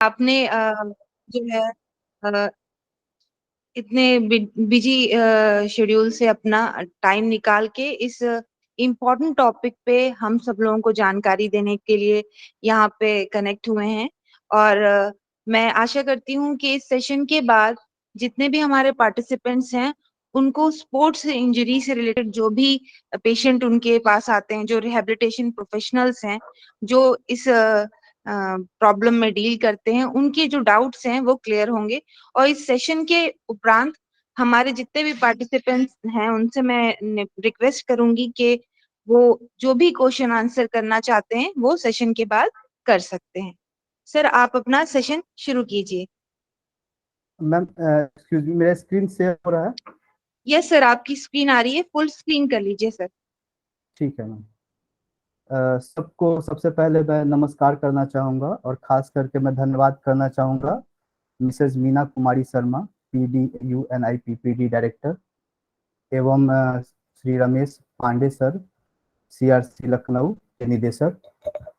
आपने जो है अ, इतने बिजी शेड्यूल से अपना टाइम निकाल के इस इम्पोर्टेंट टॉपिक पे हम सब लोगों को जानकारी देने के लिए यहाँ पे कनेक्ट हुए हैं। और मैं आशा करती हूँ कि इस सेशन के बाद जितने भी हमारे पार्टिसिपेंट्स हैं उनको स्पोर्ट्स इंजरी से रिलेटेड जो भी पेशेंट उनके पास आते हैं, जो रिहेबिलिटेशन प्रोफेशनल्स हैं, जो इस प्रॉब्लम में डील करते हैं, उनके जो डाउट्स हैं वो क्लियर होंगे। और इस सेशन के उपरांत हमारे जितने भी पार्टिसिपेंट्स हैं उनसे मैं रिक्वेस्ट करूंगी कि वो जो भी क्वेश्चन आंसर करना चाहते हैं वो सेशन के बाद कर सकते हैं। सर, आप अपना सेशन शुरू कीजिए। मैम एक्सक्यूज मी, मेरा स्क्रीन शेयर हो रहा है? यस सर, आपकी स्क्रीन आ रही है, फुल स्क्रीन कर लीजिए सर। ठीक है मैम। सबको सबसे पहले मैं नमस्कार करना चाहूँगा और खास करके मैं धन्यवाद करना चाहूँगा Mrs Meena Kumari Sharma, PDUNIPPD director, एवं श्री रमेश पांडे सर, CRC लखनऊ के निदेशक।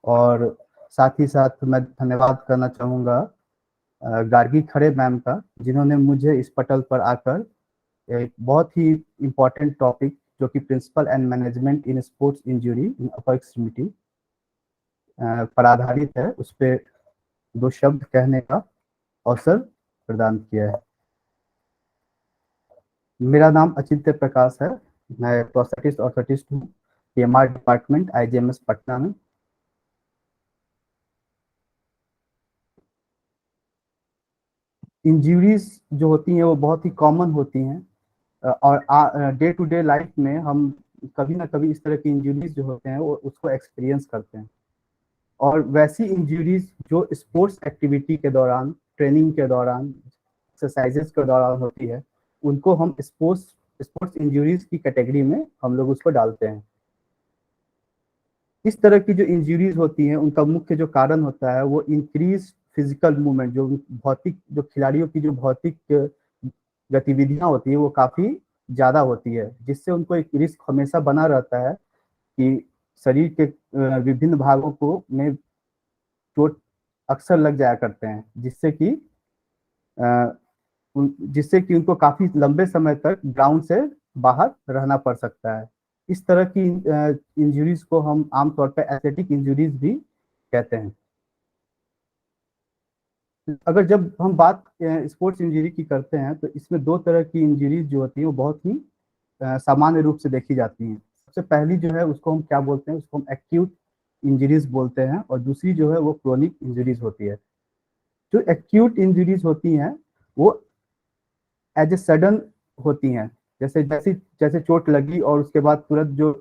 और साथ ही साथ मैं धन्यवाद करना चाहूँगा गार्गी खड़े मैम का, जिन्होंने मुझे इस पटल पर आकर एक बहुत ही इम्पोर्टेंट टॉपिक जो कि principle and management in sports injury in upper extremity पर आधारित है, उस पर दो शब्द कहने का अवसर प्रदान किया है। मेरा नाम अचिंत्य प्रकाश है। मैं प्रोस्थेटिस्ट ऑर्थोटिस्ट हूँ, PMR डिपार्टमेंट, IGMS पटना में। इंजरीज जो होती हैं वो बहुत ही कॉमन होती हैं, और डे टू डे लाइफ में हम कभी ना कभी इस तरह की इंजरीज जो होते हैं वो उसको एक्सपीरियंस करते हैं। और वैसी इंजरीज जो स्पोर्ट्स एक्टिविटी के दौरान, ट्रेनिंग के दौरान, एक्सरसाइजेस के दौरान होती है, उनको हम स्पोर्ट्स स्पोर्ट्स इंजरीज की कैटेगरी में हम लोग उसको डालते हैं। इस तरह की जो इंजरीज होती हैं उनका मुख्य जो कारण होता है वो इंक्रीज फिजिकल मूवमेंट, जो भौतिक, जो खिलाड़ियों की जो भौतिक गतिविधियां होती है वो काफी ज्यादा होती है, जिससे उनको एक रिस्क हमेशा बना रहता है कि शरीर के विभिन्न भागों को में चोट अक्सर लग जाया करते हैं, अ, जिससे कि उनको काफी लंबे समय तक ग्राउंड से बाहर रहना पड़ सकता है। इस तरह की इंजरीज को हम आमतौर पर एथलेटिक इंजरीज भी कहते हैं। अगर जब हम बात स्पोर्ट्स इंजरी की करते हैं तो इसमें दो तरह की इंजरीज जो होती हैं वो बहुत ही सामान्य रूप से देखी जाती हैं। सबसे पहली जो है उसको हम क्या बोलते हैं, उसको हम एक्यूट इंजरीज बोलते हैं, और दूसरी जो है वो क्रोनिक इंजरीज होती है। जो एक्यूट इंजरीज होती हैं वो एज ए सडन होती हैं, जैसे जैसे जैसे चोट लगी और उसके बाद तुरंत जो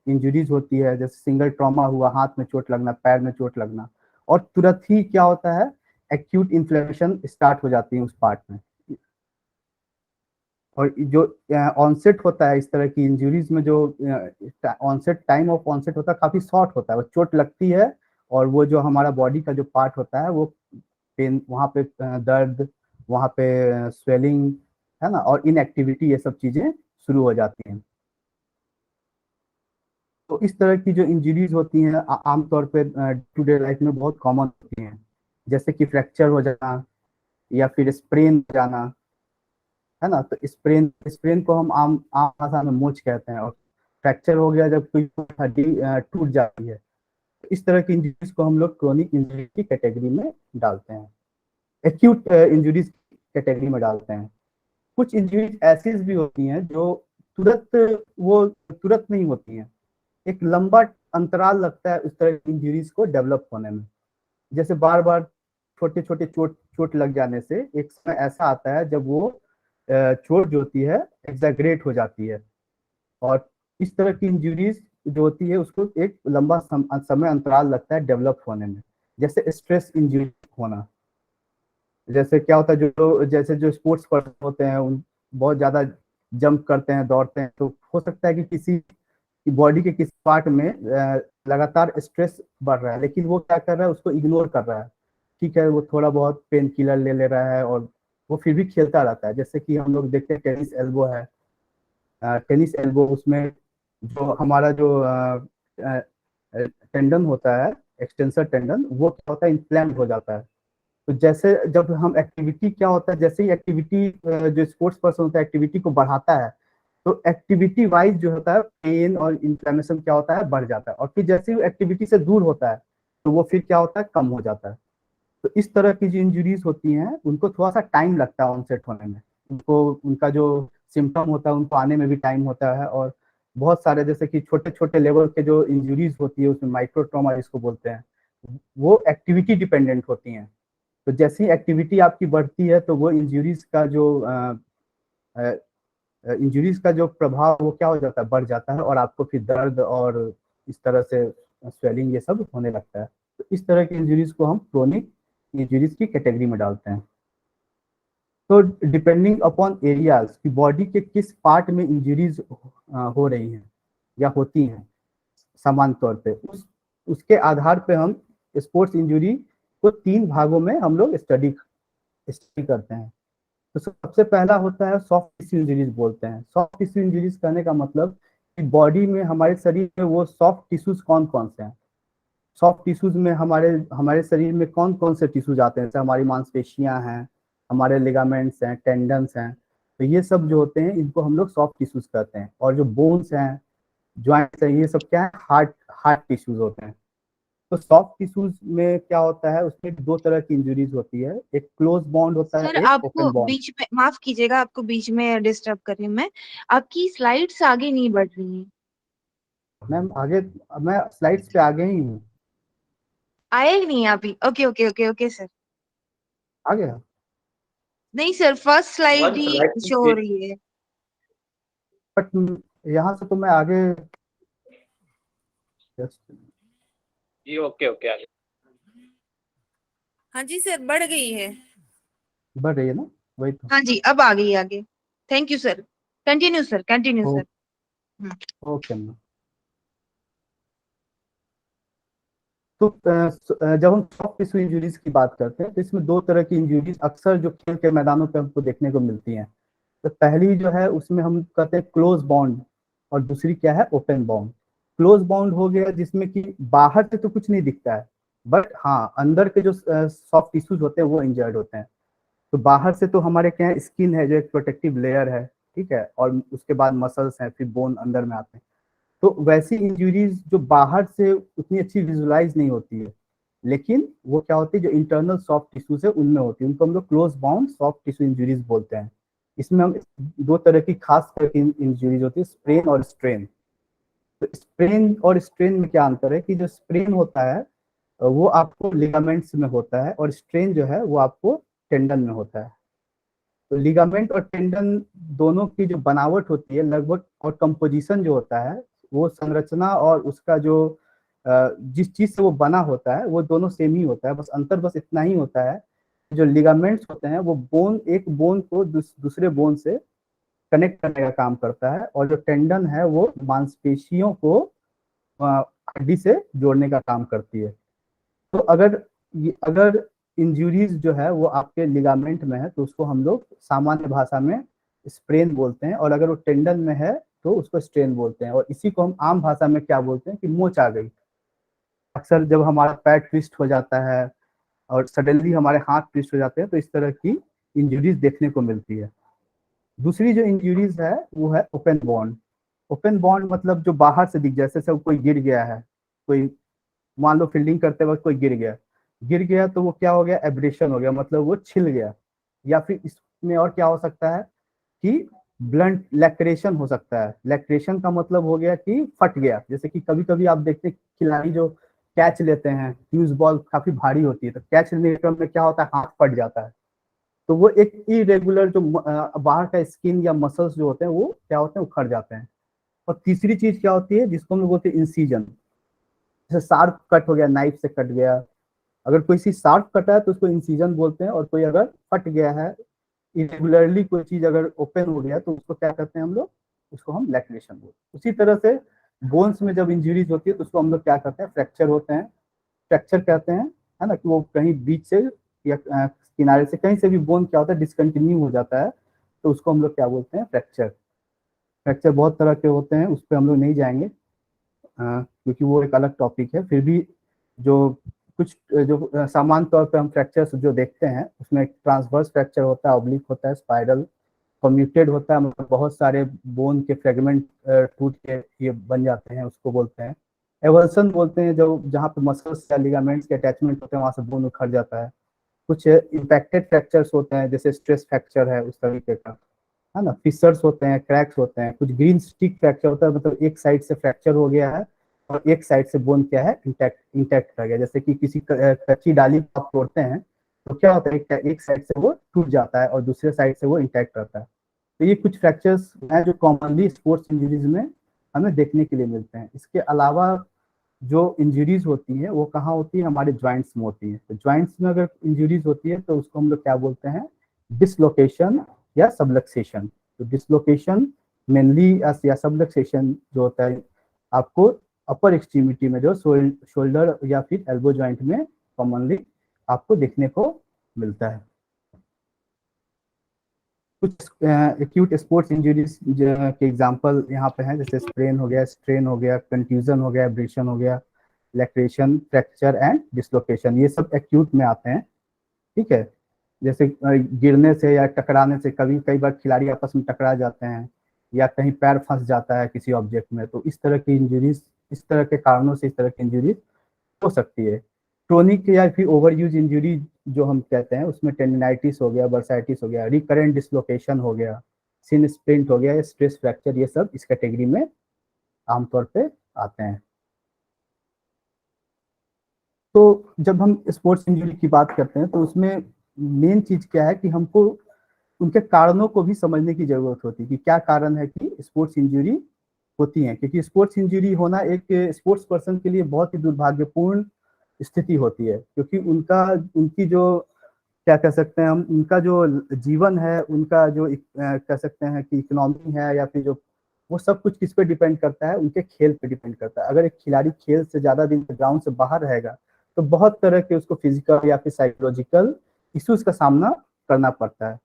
इंजरीज होती है, जैसे सिंगल ट्रॉमा हुआ, हाथ में चोट लगना, पैर में चोट लगना, और तुरंत ही क्या होता है, एक्यूट इन्फ्लेमेशन स्टार्ट हो जाती है उस पार्ट में। और जो ऑनसेट होता है इस तरह की इंजरीज में, जो ऑनसेट, टाइम ऑफ ऑनसेट होता है काफी शॉर्ट होता है। वो चोट लगती है और वो जो हमारा बॉडी का जो पार्ट होता है वो पेन, वहाँ पे दर्द, वहाँ पे स्वेलिंग, है ना, और इनएक्टिविटी, ये सब चीजें शुरू हो जाती हैं। तो इस तरह की जो इंजरीज होती हैं आमतौर पे टू डे लाइफ में बहुत कॉमन होती हैं, जैसे कि फ्रैक्चर हो जाना या फिर स्प्रेन हो जाना, है ना। तो स्प्रेन स्प्रेन को हम आम आम भाषा में मोच कहते हैं, और फ्रैक्चर हो गया जब कोई हड्डी टूट जाती है। तो इस तरह की इंजरीज को हम लोग क्रोनिक इंजरी की कैटेगरी में डालते हैं, एक्यूट इंजरीज कैटेगरी में डालते हैं। कुछ इंजरीज ऐसी भी होती हैं जो तुरंत वो तुरंत नहीं होती हैं, एक लंबा अंतराल लगता है उस तरह की इंजरीज को डेवलप होने में। जैसे बार बार छोटे छोटे चोट चोट लग जाने से एक समय ऐसा आता है जब वो चोट जो होती है एग्जैगरेट हो जाती है, और इस तरह की इंजरीज जो होती है उसको एक लंबा समय अंतराल लगता है डेवलप होने में। जैसे स्ट्रेस इंजरी होना, जैसे क्या होता है, जो जैसे जो स्पोर्ट्स पर्सन होते हैं उन बहुत ज्यादा जंप करते हैं, दौड़ते हैं, तो हो सकता है कि किसी बॉडी के किसी पार्ट में लगातार स्ट्रेस बढ़ रहा है, लेकिन वो क्या कर रहा है, उसको इग्नोर कर रहा है। ठीक है, वो थोड़ा बहुत पेन किलर ले ले रहा है और वो फिर भी खेलता रहता है। जैसे कि हम लोग देखते हैं टेनिस एल्बो है, टेनिस एल्बो, उसमें जो हमारा जो टेंडन होता है, एक्सटेंसर टेंडन, वो क्या होता है, इन्फ्लेम्ड हो जाता है। तो जैसे जब हम एक्टिविटी क्या होता है, जैसे ही एक्टिविटी जो स्पोर्ट्स पर्सन होता है एक्टिविटी को बढ़ाता है, तो एक्टिविटी वाइज जो होता है पेन और इन्फ्लेमेशन क्या होता है, बढ़ जाता है। और फिर जैसे ही एक्टिविटी से दूर होता है तो वो फिर क्या होता है, कम हो जाता है। तो इस तरह की जो इंजरीज होती हैं उनको थोड़ा सा टाइम लगता है ऑनसेट होने में। उनको उनका जो सिम्टम होता है उनको आने में भी टाइम होता है। और बहुत सारे जैसे कि छोटे छोटे लेवल के जो इंजरीज होती है उसमें माइक्रो ट्रॉमा जिसको बोलते हैं, वो एक्टिविटी डिपेंडेंट होती हैं। तो जैसी एक्टिविटी आपकी बढ़ती है तो वो इंजरीज का जो प्रभाव वो क्या हो जाता है, बढ़ जाता है, और आपको फिर दर्द और इस तरह से स्वेलिंग ये सब होने लगता है। तो इस तरह की इंजरीज को हम क्रोनिक इंजरीज की कैटेगरी में डालते हैं। तो डिपेंडिंग अपॉन एरियाज की बॉडी के किस पार्ट में इंजरीज हो रही हैं या होती हैं समान तौर पे, उसके आधार पे हम स्पोर्ट्स इंजरी को 3 भागों में हम लोग स्टडी करते हैं। तो सबसे पहला होता है सॉफ्ट टिश्यू इंजरीज बोलते हैं। सॉफ्ट टिश्यू इंजरीज कहने का मतलब कि बॉडी में हमारे शरीर में वो सॉफ्ट टिश्यूज कौन कौन से हैं। सॉफ्ट टिश्यूज में हमारे हमारे शरीर में कौन कौन से टिश्यूज आते हैं, जैसे हमारी मांसपेशियां हैं, हमारे लिगामेंट्स हैं, टेंडन्स हैं। तो ये सब जो होते हैं इनको हम लोग सॉफ्ट टिश्यूज कहते हैं। और जो बोन्स हैं, ज्वाइंट्स हैं, ये सब क्या है, हार्ड हार्ड टिश्यूज होते हैं। तो सॉफ्ट टिश्यूज में क्या होता है, उसमें 2 तरह की इंजरीज होती है, एक क्लोज बॉन्ड होता है, सर एक आपको ओपन बॉन्ड। बीच में माफ कीजिएगा, आपको बीच में डिस्टर्ब कर रही हूँ मैं। आपकी स्लाइड्स आगे नहीं बढ़ रही हैं। मैम आगे, मैं स्लाइड्स पे आगे ही हूँ। आए ही नहीं अभी। Okay okay okay okay sir. आ गया। नहीं सर, फर्स्ट स्लाइड वन ही स्लाइड शो हो रही है। बट यहाँ से तो मैं आगे just- जी, ओके ओके आगे। हाँ जी सर, बढ़ गई है। बढ़ रही है ना, वही तो। हाँ जी, अब आ गई आगे। Thank you sir. Continue sir, continue oh, sir. Okay ma'am. तो जब हम सॉफ्ट टिश्यू इंजरीज की बात करते हैं तो इसमें 2 तरह की इंजरीज अक्सर जो खेल के मैदानों पे हमको देखने को मिलती हैं। तो पहली जो है उसमें हम कहते हैं क्लोज बॉन्ड, और दूसरी क्या है, ओपन बॉन्ड। क्लोज बॉन्ड हो गया जिसमें कि बाहर से तो कुछ नहीं दिखता है, बट हाँ अंदर के जो सॉफ्ट टिश्यूज होते हैं वो इंजर्ड होते हैं। तो बाहर से तो हमारे क्या है, स्किन है जो एक प्रोटेक्टिव लेयर है, ठीक है, और उसके बाद मसल्स हैं, फिर बोन अंदर में आते हैं। तो वैसी इंजरीज जो बाहर से उतनी अच्छी विजुलाइज नहीं होती है, लेकिन वो क्या होती है जो इंटरनल सॉफ्ट टिश्यूज है उनमें होती है, उनको हम लोग close bound soft tissue injuries बोलते हैं। इसमें हम 2 तरह की खास तरह की इंजरीज होती है, स्प्रेन और स्ट्रेन। तो स्प्रेन और स्ट्रेन में क्या अंतर है कि जो स्प्रेन होता है वो आपको लिगामेंट्स में होता है, और स्ट्रेन जो है वो आपको टेंडन में होता है। तो लिगामेंट और टेंडन दोनों की जो बनावट होती है लगभग, और कंपोजिशन जो होता है, वो संरचना और उसका जो जिस चीज से वो बना होता है वो दोनों सेम ही होता है। बस अंतर बस इतना ही होता है, जो लिगामेंट्स होते हैं वो एक बोन को दूसरे बोन से कनेक्ट करने का काम करता है, और जो टेंडन है वो मांसपेशियों को हड्डी से जोड़ने का काम करती है। तो अगर इंजुरीज जो है वो आपके लिगामेंट में है तो उसको हम लोग सामान्य भाषा में स्प्रेन बोलते हैं, और अगर वो टेंडन में है तो उसको स्ट्रेन बोलते हैं। और इसी को हम आम भाषा में क्या बोलते हैं कि मोच आ गई। अक्सर जब हमारा पैर ट्विस्ट हो जाता है और सडनली हमारे हाथ ट्विस्ट हो जाते हैं तो इस तरह की इंजुरीज देखने को मिलती है। दूसरी जो इंजुरीज है वो है ओपन बॉन्ड। ओपन बॉन्ड मतलब जो बाहर से दिख, जैसे कोई गिर गया है, कोई मान लो फील्डिंग करते वक्त कोई गिर गया तो वो क्या हो गया, एब्रेशन हो गया, मतलब वो छिल गया। या फिर इसमें और क्या हो सकता है कि ब्लंट लैक्रेशन हो सकता है। लैक्रेशन का मतलब हो गया कि फट गया। जैसे कि कभी कभी आप देखते हैं खिलाड़ी जो कैच लेते हैं, फ्यूज बॉल काफी भारी होती है, तो कैच लेने के क्रम में क्या होता है, हाथ फट जाता है। तो वो एक इरेगुलर जो बाहर का स्किन या मसल्स जो होते हैं वो क्या होते हैं, उखड़ जाते हैं। और तीसरी चीज क्या होती है जिसको हम लोग बोलते हैं इंसीजन। जैसे शार्प कट हो गया, नाइफ से कट गया, अगर कोई चीज शार्प कटा है तो उसको इंसीजन बोलते हैं। और कोई अगर फट गया है इरेगुलरली, कोई चीज अगर ओपन हो गया तो उसको क्या कहते हैं हम लोग, उसको हम लैक्रेशन बोलते हैं। उसी तरह से बोन्स में जब इंजरीज होती है तो उसको हम लोग क्या कहते हैं, फ्रैक्चर होते हैं, फ्रैक्चर कहते हैं, है ना, कि वो कहीं बीच से या किनारे से कहीं से भी बोन क्या होता है डिसकंटिन्यू हो जाता है, तो उसको हम लोग क्या बोलते हैं, फ्रैक्चर। फ्रैक्चर बहुत तरह के होते हैं, उस पर हम लोग नहीं जाएंगे क्योंकि वो एक अलग टॉपिक है। फिर भी जो कुछ जो सामान्य तौर पे हम फ्रैक्चर्स जो देखते हैं उसमें ट्रांसवर्स फ्रैक्चर होता है, ऑब्लिक होता है, स्पाइरल, कम्यूटेड होता है, मतलब बहुत सारे बोन के फ्रेगमेंट टूट के ये बन जाते हैं, उसको बोलते हैं। एवल्सन बोलते हैं जो जहाँ पे मसल्स या लिगामेंट्स के अटैचमेंट होते हैं वहां से बोन उखड़ जाता है। कुछ इम्पैक्टेड फ्रैक्चर्स होते हैं जैसे स्ट्रेस फ्रैक्चर है उस तरीके का, है ना। फिशर्स होते हैं, क्रैक्स होते हैं, कुछ ग्रीन स्टिक फ्रैक्चर होता है, मतलब एक साइड से फ्रैक्चर हो गया है और एक साइड से बोन क्या है इंटैक्ट इंटैक्ट रह गया। जैसे कि किसी कच्ची डाली को आप तोड़ते हैं तो क्या होता है, एक साइड से वो टूट जाता है और दूसरे साइड से वो इंटैक्ट रहता है। तो ये कुछ फ्रैक्चर्स हैं जो कॉमनली स्पोर्ट्स इंजरीज में हमें देखने के लिए मिलते हैं। इसके अलावा जो इंजरीज होती है वो कहाँ होती है, हमारे ज्वाइंट्स में होती है। तो ज्वाइंट्स में अगर इंजरीज होती है तो उसको हम लोग क्या बोलते हैं, डिसलोकेशन या सबलक्सेशन। तो डिसलोकेशन मेनली या सबलक्सेशन जो होता है आपको अपर एक्सट्रीमिटी में जो शोल्डर या फिर एल्बो ज्वाइंट में कॉमनली आपको देखने को मिलता है। कुछ एक्यूट स्पोर्ट्स इंजरीज के एग्जांपल यहाँ पे हैं, जैसे स्प्रेन हो गया, स्ट्रेन हो गया, कंट्यूजन हो गया, एब्रेशन हो गया, लैक्रेशन, फ्रैक्चर एंड डिसलोकेशन, ये सब एक्यूट में आते हैं। ठीक है, जैसे गिरने से या टकराने से, कभी कई बार खिलाड़ी आपस में टकरा जाते हैं या कहीं पैर फंस जाता है किसी ऑब्जेक्ट में, तो इस तरह की इंजरीज, इस तरह के कारणों से इस तरह की इंजरीज हो सकती है। क्रोनिक या फिर ओवर यूज इंजरी जो हम कहते हैं उसमें टेंडिनाइटिस हो गया, बर्साइटिस हो गया, रिकरेंट डिसलोकेशन हो गया, सिन स्प्लिंट हो गया, स्ट्रेस फ्रैक्चर, ये सब इस कैटेगरी में आमतौर पे आते हैं। तो जब हम स्पोर्ट्स इंजरी की बात करते हैं तो उसमें मेन चीज क्या है कि हमको उनके कारणों को भी समझने की जरूरत होती है कि क्या कारण है कि स्पोर्ट्स इंजरी होती है। क्योंकि स्पोर्ट्स इंजरी होना एक स्पोर्ट्स पर्सन के लिए बहुत ही दुर्भाग्यपूर्ण स्थिति होती है, क्योंकि उनकी जो क्या कह सकते हैं हम, उनका जो जीवन है, उनका जो कह सकते हैं कि इकोनॉमी है या फिर जो, वो सब कुछ किस पे डिपेंड करता है, उनके खेल पे डिपेंड करता है। अगर एक खिलाड़ी खेल से ज्यादा दिन ग्राउंड से बाहर रहेगा तो बहुत तरह के उसको फिजिकल या फिर साइकोलॉजिकल इश्यूज का सामना करना पड़ता है।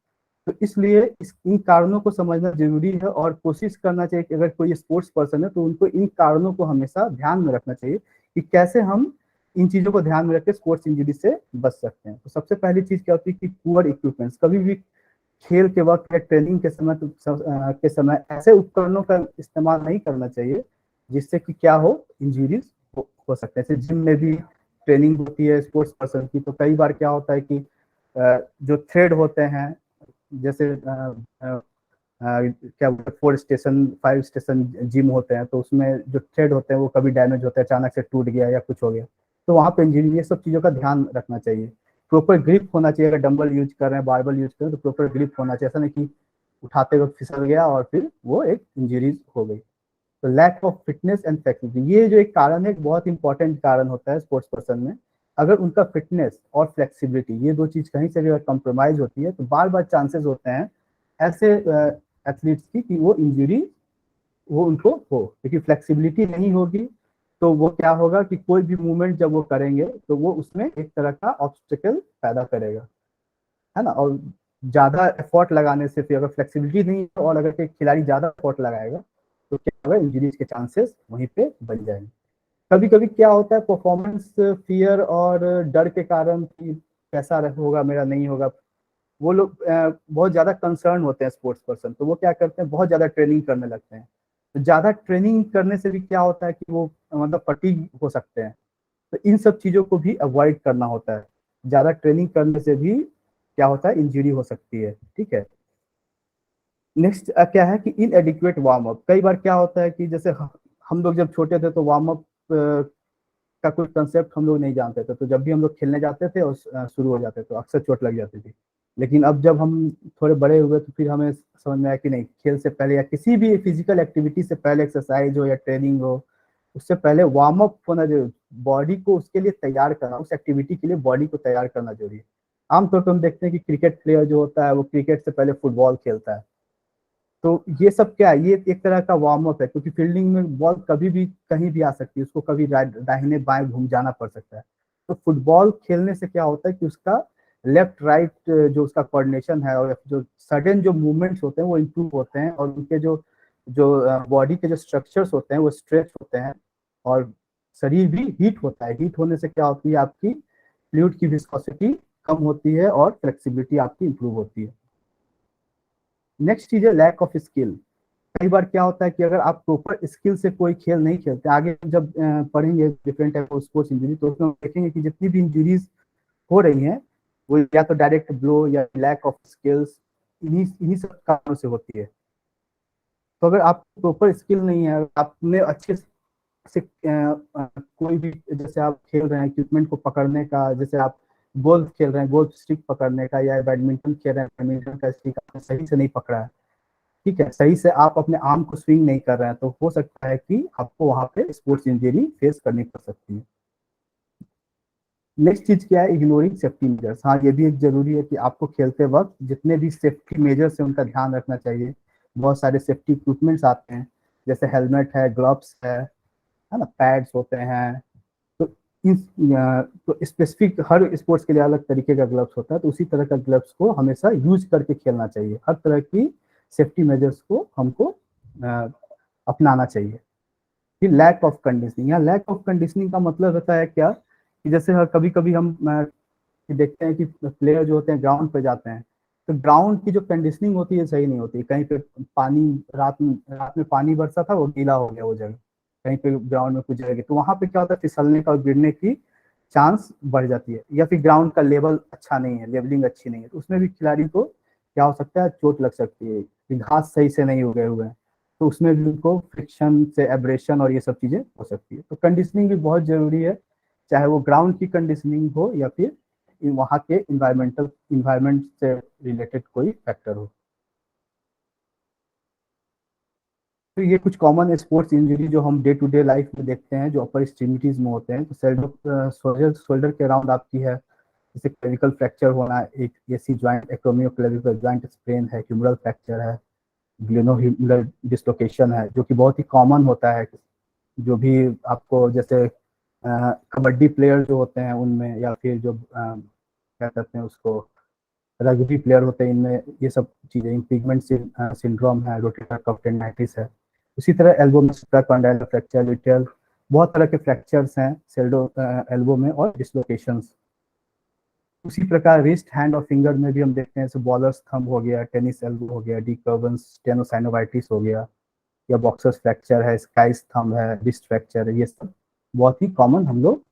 तो इसलिए इन कारणों को समझना जरूरी है और कोशिश करना चाहिए कि अगर कोई स्पोर्ट्स पर्सन है तो उनको इन कारणों को हमेशा ध्यान में रखना चाहिए कि कैसे हम इन चीजों को ध्यान में रख के स्पोर्ट्स इंजरी से बच सकते हैं। तो सबसे पहली चीज क्या होती है कि पुअर इक्विपमेंट्स। कभी भी खेल के वक्त या ट्रेनिंग के समय ऐसे उपकरणों का इस्तेमाल नहीं करना चाहिए जिससे कि क्या हो, इंजरीज हो सकते हैं। जैसे जिम में भी ट्रेनिंग होती है स्पोर्ट्स पर्सन की, तो कई बार क्या होता है कि जो थ्रेड होते हैं, जैसे क्या बोलते हैं 4 स्टेशन 5 स्टेशन जिम होते हैं, तो उसमें जो थ्रेड होते हैं वो कभी डैमेज होता है, अचानक से टूट गया या कुछ हो गया, तो वहाँ पे इंजरी, ये सब चीज़ों का ध्यान रखना चाहिए। प्रॉपर ग्रिप होना चाहिए, अगर डंबल यूज कर रहे हैं, बारबल यूज कर रहे हैं, तो प्रॉपर ग्रिप होना चाहिए। ऐसा नहीं कि उठाते वक्त फिसल गया और फिर वो एक इंजरीज हो गई। तो lack of fitness and flexibility, ये जो एक कारण है, एक बहुत इंपॉर्टेंट कारण होता है स्पोर्ट्स पर्सन में। अगर उनका फिटनेस और फ्लेक्सिबिलिटी, ये दो चीज कहीं से भी अगर कंप्रोमाइज होती है तो बार बार चांसेस होते हैं ऐसे एथलीट्स की कि वो इंजरी वो उनको हो, क्योंकि फ्लेक्सिबिलिटी नहीं होगी तो वो क्या होगा कि कोई भी मूवमेंट जब वो करेंगे तो वो उसमें एक तरह का ऑब्स्टिकल पैदा करेगा, है ना। और ज्यादा एफर्ट लगाने से, फिर अगर फ्लेक्सिबिलिटी नहीं है और अगर एक खिलाड़ी ज्यादा एफर्ट लगाएगा तो क्या होगा, इंजरीज के चांसेस वहीं पे बन जाएंगे। कभी कभी क्या होता है, परफॉर्मेंस फियर और डर के कारण कि कैसा होगा मेरा, नहीं होगा, वो लोग बहुत ज्यादा कंसर्न होते हैं स्पोर्ट्स पर्सन, तो वो क्या करते हैं, बहुत ज्यादा ट्रेनिंग करने लगते हैं। तो ज्यादा ट्रेनिंग करने से भी क्या होता है कि वो मतलब फटीग हो सकते हैं। तो इन सब चीजों को भी अवॉइड करना होता है। ज्यादा ट्रेनिंग करने से भी क्या होता है, इंजरी हो सकती है। ठीक है, नेक्स्ट क्या है कि इनएडिक्वेट वार्म अप। कई बार क्या होता है कि जैसे हम लोग जब छोटे थे तो वार्म अप का कोई कंसेप्ट हम लोग नहीं जानते थे, तो जब भी हम लोग खेलने जाते थे और शुरू हो जाते तो अक्सर चोट लग जाती थी। लेकिन अब जब हम थोड़े बड़े हुए तो फिर हमें समझ में आया कि नहीं, खेल से पहले या किसी भी फिजिकल एक्टिविटी से पहले, एक्सरसाइज हो या ट्रेनिंग हो, उससे पहले वार्म अप होना जरूरी। बॉडी को उसके लिए तैयार करना, उस एक्टिविटी के लिए बॉडी को तैयार करना जरूरी है। आमतौर पर हम देखते हैं कि क्रिकेट प्लेयर जो होता है वो क्रिकेट से पहले फुटबॉल खेलता है। तो ये सब क्या है, ये एक तरह का वार्म अप है, क्योंकि फील्डिंग में बॉल कभी भी कहीं भी आ सकती है, उसको कभी दाहिने बाएं घूम जाना पड़ सकता है। तो फुटबॉल खेलने से क्या होता है कि उसका लेफ्ट राइट जो उसका कोऑर्डिनेशन है और जो सडन जो मूवमेंट्स होते हैं वो इम्प्रूव होते हैं, और उनके जो जो बॉडी के जो स्ट्रक्चर्स होते हैं वो स्ट्रेच होते हैं, और शरीर भी हीट होता है। हीट होने से क्या होती है, आपकी फ्लूइड की विस्कोसिटी कम होती है और फ्लेक्सिबिलिटी आपकी इंप्रूव होती है। नेक्स्ट चीज है लैक ऑफ स्किल। कई बार क्या होता है कि अगर आप प्रॉपर स्किल से कोई खेल नहीं खेलते, आगे जब पढ़ेंगे different type of sports injury, तो उसमें देखेंगे कि जितनी भी इंजरीज हो रही हैं वो या तो डायरेक्ट ब्लो या लैक ऑफ स्किल्स, इन्हीं इन्हीं सब कारणों से होती है। तो अगर आप प्रॉपर स्किल नहीं है, आपने अच्छे से कोई भी, जैसे आप खेल रहे हैं इक्विपमेंट को पकड़ने का, जैसे आप गोल्फ खेल रहे हैं, गोल्फ स्टिक पकड़ने का, या बैडमिंटन खेल रहे हैं, बैडमिंटन का स्टिक आपने सही से नहीं पकड़ा है, ठीक है, सही से आप अपने आर्म को स्विंग नहीं कर रहे हैं, तो हो सकता है कि आपको वहां पे स्पोर्ट्स इंजरी फेस करनी पड़ सकती है। नेक्स्ट चीज क्या है, इग्नोरिंग सेफ्टी मेजर्स। हाँ, ये भी एक जरूरी है कि आपको खेलते वक्त जितने भी सेफ्टी मेजर्स है उनका ध्यान रखना चाहिए। बहुत सारे सेफ्टी इक्विपमेंट्स आते हैं, जैसे हेलमेट है, ग्लव्स है ना, पैड्स होते हैं। तो इन तो स्पेसिफिक हर स्पोर्ट्स के लिए अलग तरीके का ग्लव्स होता है, तो उसी तरह का ग्लव्स को हमेशा यूज करके खेलना चाहिए। हर तरह की सेफ्टी मेजर्स को हमको अपनाना चाहिए। फिर लैक ऑफ कंडीशनिंग। या लैक ऑफ कंडीशनिंग का मतलब होता है क्या, कि जैसे कभी कभी हम देखते हैं कि प्लेयर जो होते हैं ग्राउंड पे जाते हैं, तो ग्राउंड की जो कंडीशनिंग होती है सही नहीं होती। कहीं पे पानी, रात में पानी बरसा था, वो गीला हो गया वो जगह, कहीं पे ग्राउंड में कुछ जगह, तो वहां पे क्या होता है, फिसलने का और गिरने की चांस बढ़ जाती है। या फिर ग्राउंड का लेवल अच्छा नहीं है, लेवलिंग अच्छी नहीं है, तो उसमें भी खिलाड़ी को क्या हो सकता है, चोट लग सकती है कि घास सही से नहीं उगे हुए हैं, तो उसमें भी उनको फ्रिक्शन से एब्रेशन और ये सब चीजें हो सकती है। तो कंडीशनिंग भी बहुत जरूरी है, चाहे वो ग्राउंड की कंडीशनिंग हो या फिर वहाँ के इन्वायरमेंट से रिलेटेड कोई फैक्टर हो। तो ये कुछ कॉमन स्पोर्ट्स इंजरी जो हम डे टू डे लाइफ में देखते हैं, जो अपर एक्सट्रीमिटीज में होते हैं। तो शोल्डर के अराउंड आपकी है, जैसे क्लेविकल फ्रैक्चर होना, एक एसी ज्वाइंट, एक्रोमियोक्लेविकल ज्वाइंट स्प्रेन है, ह्यूमरल फ्रैक्चर है, ग्लेनोह्यूमरल डिस्लोकेशन है, जो कि बहुत ही कॉमन होता है। जो भी आपको, जैसे कबड्डी प्लेयर जो होते हैं उनमें, या फिर जो क्या कहते हैं उसको, रग्बी प्लेयर होते हैं, इनमें ये सब चीज़ें, इम्पीगमेंट सिंड्रोम है, रोटेटर कफ टेंडाइटिस है। उसी तरह एल्बो में कॉन्डाइलर फ्रैक्चर, लिटियल, बहुत तरह के फ्रैक्चर्स हैं सेल्डो एल्बो में, और डिस्लोकेशंस। उसी प्रकार रिस्ट, हैंड और फिंगर में भी हम देखते हैं, जैसे बॉलर्स थंब हो गया, टेनिस एल्बो हो गया, डिकर्बन्स स्टेनोसाइनोवाइटिस हो गया, या बॉक्सर्स फ्रैक्चर है, स्काइस थंब है, रिस्ट फ्रैक्चर है, ये सब बहुत ही कॉमन हम लोग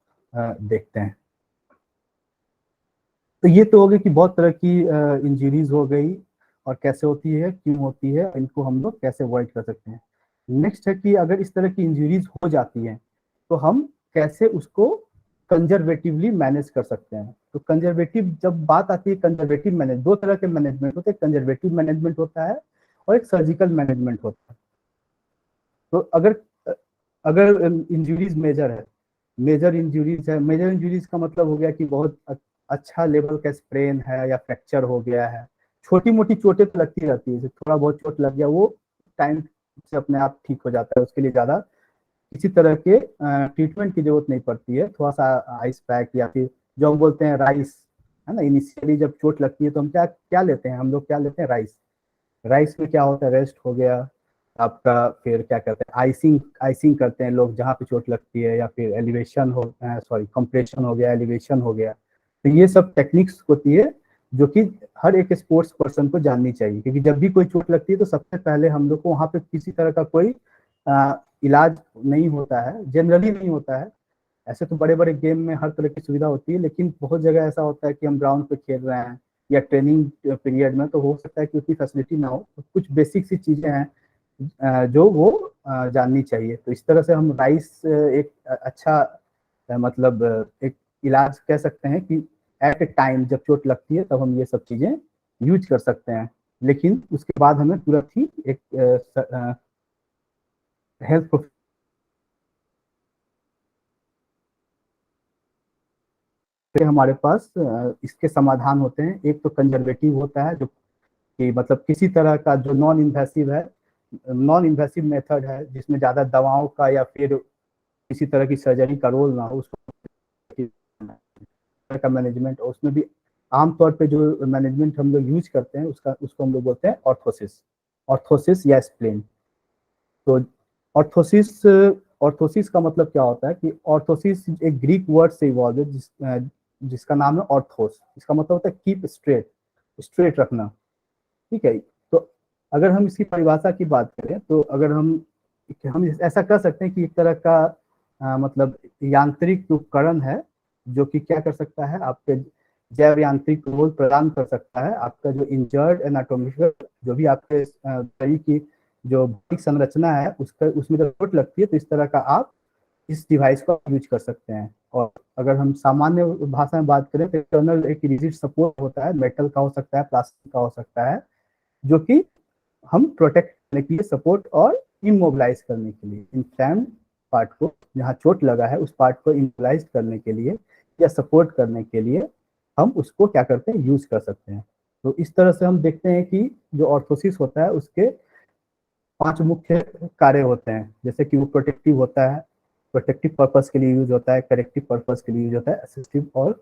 देखते हैं। तो ये तो हो गई कि बहुत तरह की इंजरीज हो गई, और कैसे होती है, क्यों होती है, इनको हम लोग कैसे अवॉइड कर सकते हैं। नेक्स्ट है कि अगर इस तरह की इंजरीज हो जाती हैं, तो हम कैसे उसको कंजर्वेटिवली मैनेज कर सकते हैं। तो कंजर्वेटिव जब बात आती है, कंजर्वेटिव मैनेज, दो तरह के मैनेजमेंट होते हैं, कंजर्वेटिव मैनेजमेंट होता है और एक सर्जिकल मैनेजमेंट होता है। तो अगर अगर इंजुरीज मेजर है, मेजर इंजुरीज का मतलब हो गया कि बहुत अच्छा लेवल का स्प्रेन है या फ्रैक्चर हो गया है। छोटी मोटी चोटें तो लगती रहती है, थोड़ा बहुत चोट लग गया वो टाइम से अपने आप ठीक हो जाता है, उसके लिए ज्यादा किसी तरह के ट्रीटमेंट की जरूरत नहीं पड़ती है। थोड़ा सा आइस पैक, या फिर जो हम बोलते हैं राइस, है ना, इनिशियली जब चोट लगती है तो हम क्या क्या लेते हैं, हम लोग क्या लेते हैं, राइस। राइस में क्या होता है, रेस्ट हो गया आपका, फिर क्या करते हैं, आइसिंग आइसिंग करते हैं लोग जहाँ पे चोट लगती है, या फिर एलिवेशन हो, सॉरी कंप्रेशन हो गया, एलिवेशन हो गया। तो ये सब टेक्निक्स होती है जो कि हर एक स्पोर्ट्स पर्सन को जाननी चाहिए, क्योंकि जब भी कोई चोट लगती है तो सबसे पहले हम लोग को वहाँ पे किसी तरह का कोई इलाज नहीं होता है, जनरली नहीं होता है। ऐसे तो बड़े बड़े गेम में हर तरह की सुविधा होती है, लेकिन बहुत जगह ऐसा होता है कि हम ग्राउंड पे खेल रहे हैं या ट्रेनिंग पीरियड में, तो हो सकता है कि उतनी फैसिलिटी ना हो, तो कुछ बेसिक सी चीजें हैं जो वो जाननी चाहिए। तो इस तरह से हम राइस एक अच्छा मतलब एक इलाज कह सकते हैं कि एट ए टाइम जब चोट लगती है तब हम ये सब चीजें यूज कर सकते हैं, लेकिन उसके बाद हमें तुरंत ही एक हेल्थ हमारे पास इसके समाधान होते हैं। एक तो कंजर्वेटिव होता है, जो कि मतलब किसी तरह का जो नॉन इन्वेसिव मेथड है, जिसमें ज्यादा दवाओं का या फिर किसी तरह की सर्जरी का रोल ना हो, उसको का मैनेजमेंट। और उसमें भी आमतौर पे जो मैनेजमेंट हम लोग यूज करते हैं उसको हम लोग बोलते हैं ऑर्थोसिस या स्प्लेन। तो ऑर्थोसिस ऑर्थोसिस का मतलब क्या होता है कि ऑर्थोसिस एक ग्रीक वर्ड से इवॉल्व है जिसका नाम है ऑर्थोस। इसका मतलब होता है कीप स्ट्रेट, स्ट्रेट रखना। ठीक है, तो अगर हम इसकी परिभाषा की बात करें तो अगर हम ऐसा कर सकते हैं कि एक तरह का मतलब यांत्रिक उपकरण है जो कि क्या कर सकता है, आपके जैव यांत्रिक रोल प्रदान कर सकता है। आपका जो इंजर्ड एनाटॉमिकल, जो भी आपके शरीर की जो भौतिक संरचना है उसका, उसमें जब चोट लगती है तो इस तरह का आप इस डिवाइस को यूज कर सकते हैं। और अगर हम सामान्य भाषा में बात करें तो एक्सटर्नल एक रिजिड सपोर्ट होता है, मेटल का हो सकता है, प्लास्टिक का हो सकता है, जो कि हम प्रोटेक्ट करने के लिए सपोर्ट और इमोबिलाइज करने के लिए इन्फ्लेम्ड पार्ट को, जहाँ चोट लगा है उस पार्ट को इमोबिलाइज करने के लिए या सपोर्ट करने के लिए हम उसको क्या करते हैं, यूज कर सकते हैं। तो इस तरह से हम देखते हैं कि जो ऑर्थोसिस होता है उसके 5 मुख्य कार्य होते हैं। जैसे कि वो प्रोटेक्टिव होता है, प्रोटेक्टिव पर्पस के लिए यूज होता है, करेक्टिव पर्पस के लिए यूज होता है, असिस्टिव और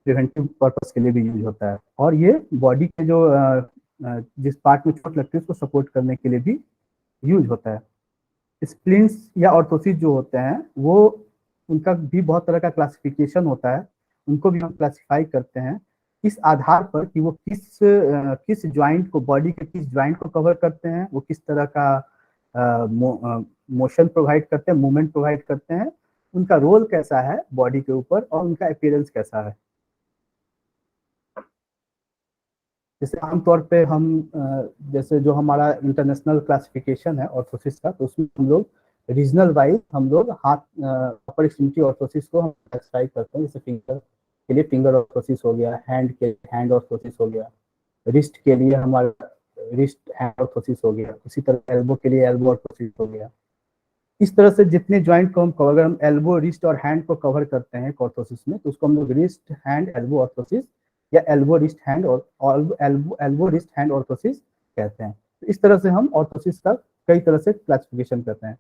प्रिवेंटिव पर्पस के लिए भी यूज होता है। और ये बॉडी के जो जिस पार्ट में चोट लगती है उसको सपोर्ट करने के लिए भी यूज होता है। स्प्लिंट्स या ऑर्थोसिस जो होते हैं वो, उनका भी बहुत तरह का क्लासिफिकेशन होता है। उनको भी हम क्लासिफाई करते हैं इस आधार पर कि वो किस ज्वाइंट को, बॉडी के किस ज्वाइंट को कवर करते हैं, वो किस तरह का मोशन प्रोवाइड करते हैं, मूवमेंट प्रोवाइड करते हैं, उनका रोल कैसा है बॉडी के ऊपर और उनका अपीयरेंस कैसा है। जैसे आमतौर पे हम जैसे जो हमारा इंटरनेशनल क्लासिफिकेशन है ऑर्थोसिस का, तो उसमें हम लोग रीजनल वाइज हम लोग हाथ अपर एक्सट्रीमिटी ऑर्थोसिस को हम क्लासिफाई करते हैं। जैसे फिंगर के लिए फिंगर ऑर्थोसिस हो गया, हैंड के हैंड ऑर्थोसिस हो गया, रिस्ट के लिए हमारा रिस्ट हैंड ऑर्थोसिस हो गया, उसी तरह एल्बो के लिए एल्बो ऑर्थोसिस हो गया। इस तरह से जितने ज्वाइंट को हम कवर, अगर हम एल्बो, रिस्ट और हैंड को कवर करते हैं ऑर्थोसिस में, तो उसको हम लोग रिस्ट हैंड एल्बो ऑर्थोसिस या एल्बो रिस्ट हैंड और एल्बो रिस्ट हैंड ऑर्थोसिस कहते हैं। तो इस तरह से हम ऑर्थोसिस का कई तरह से क्लासिफिकेशन करते हैं।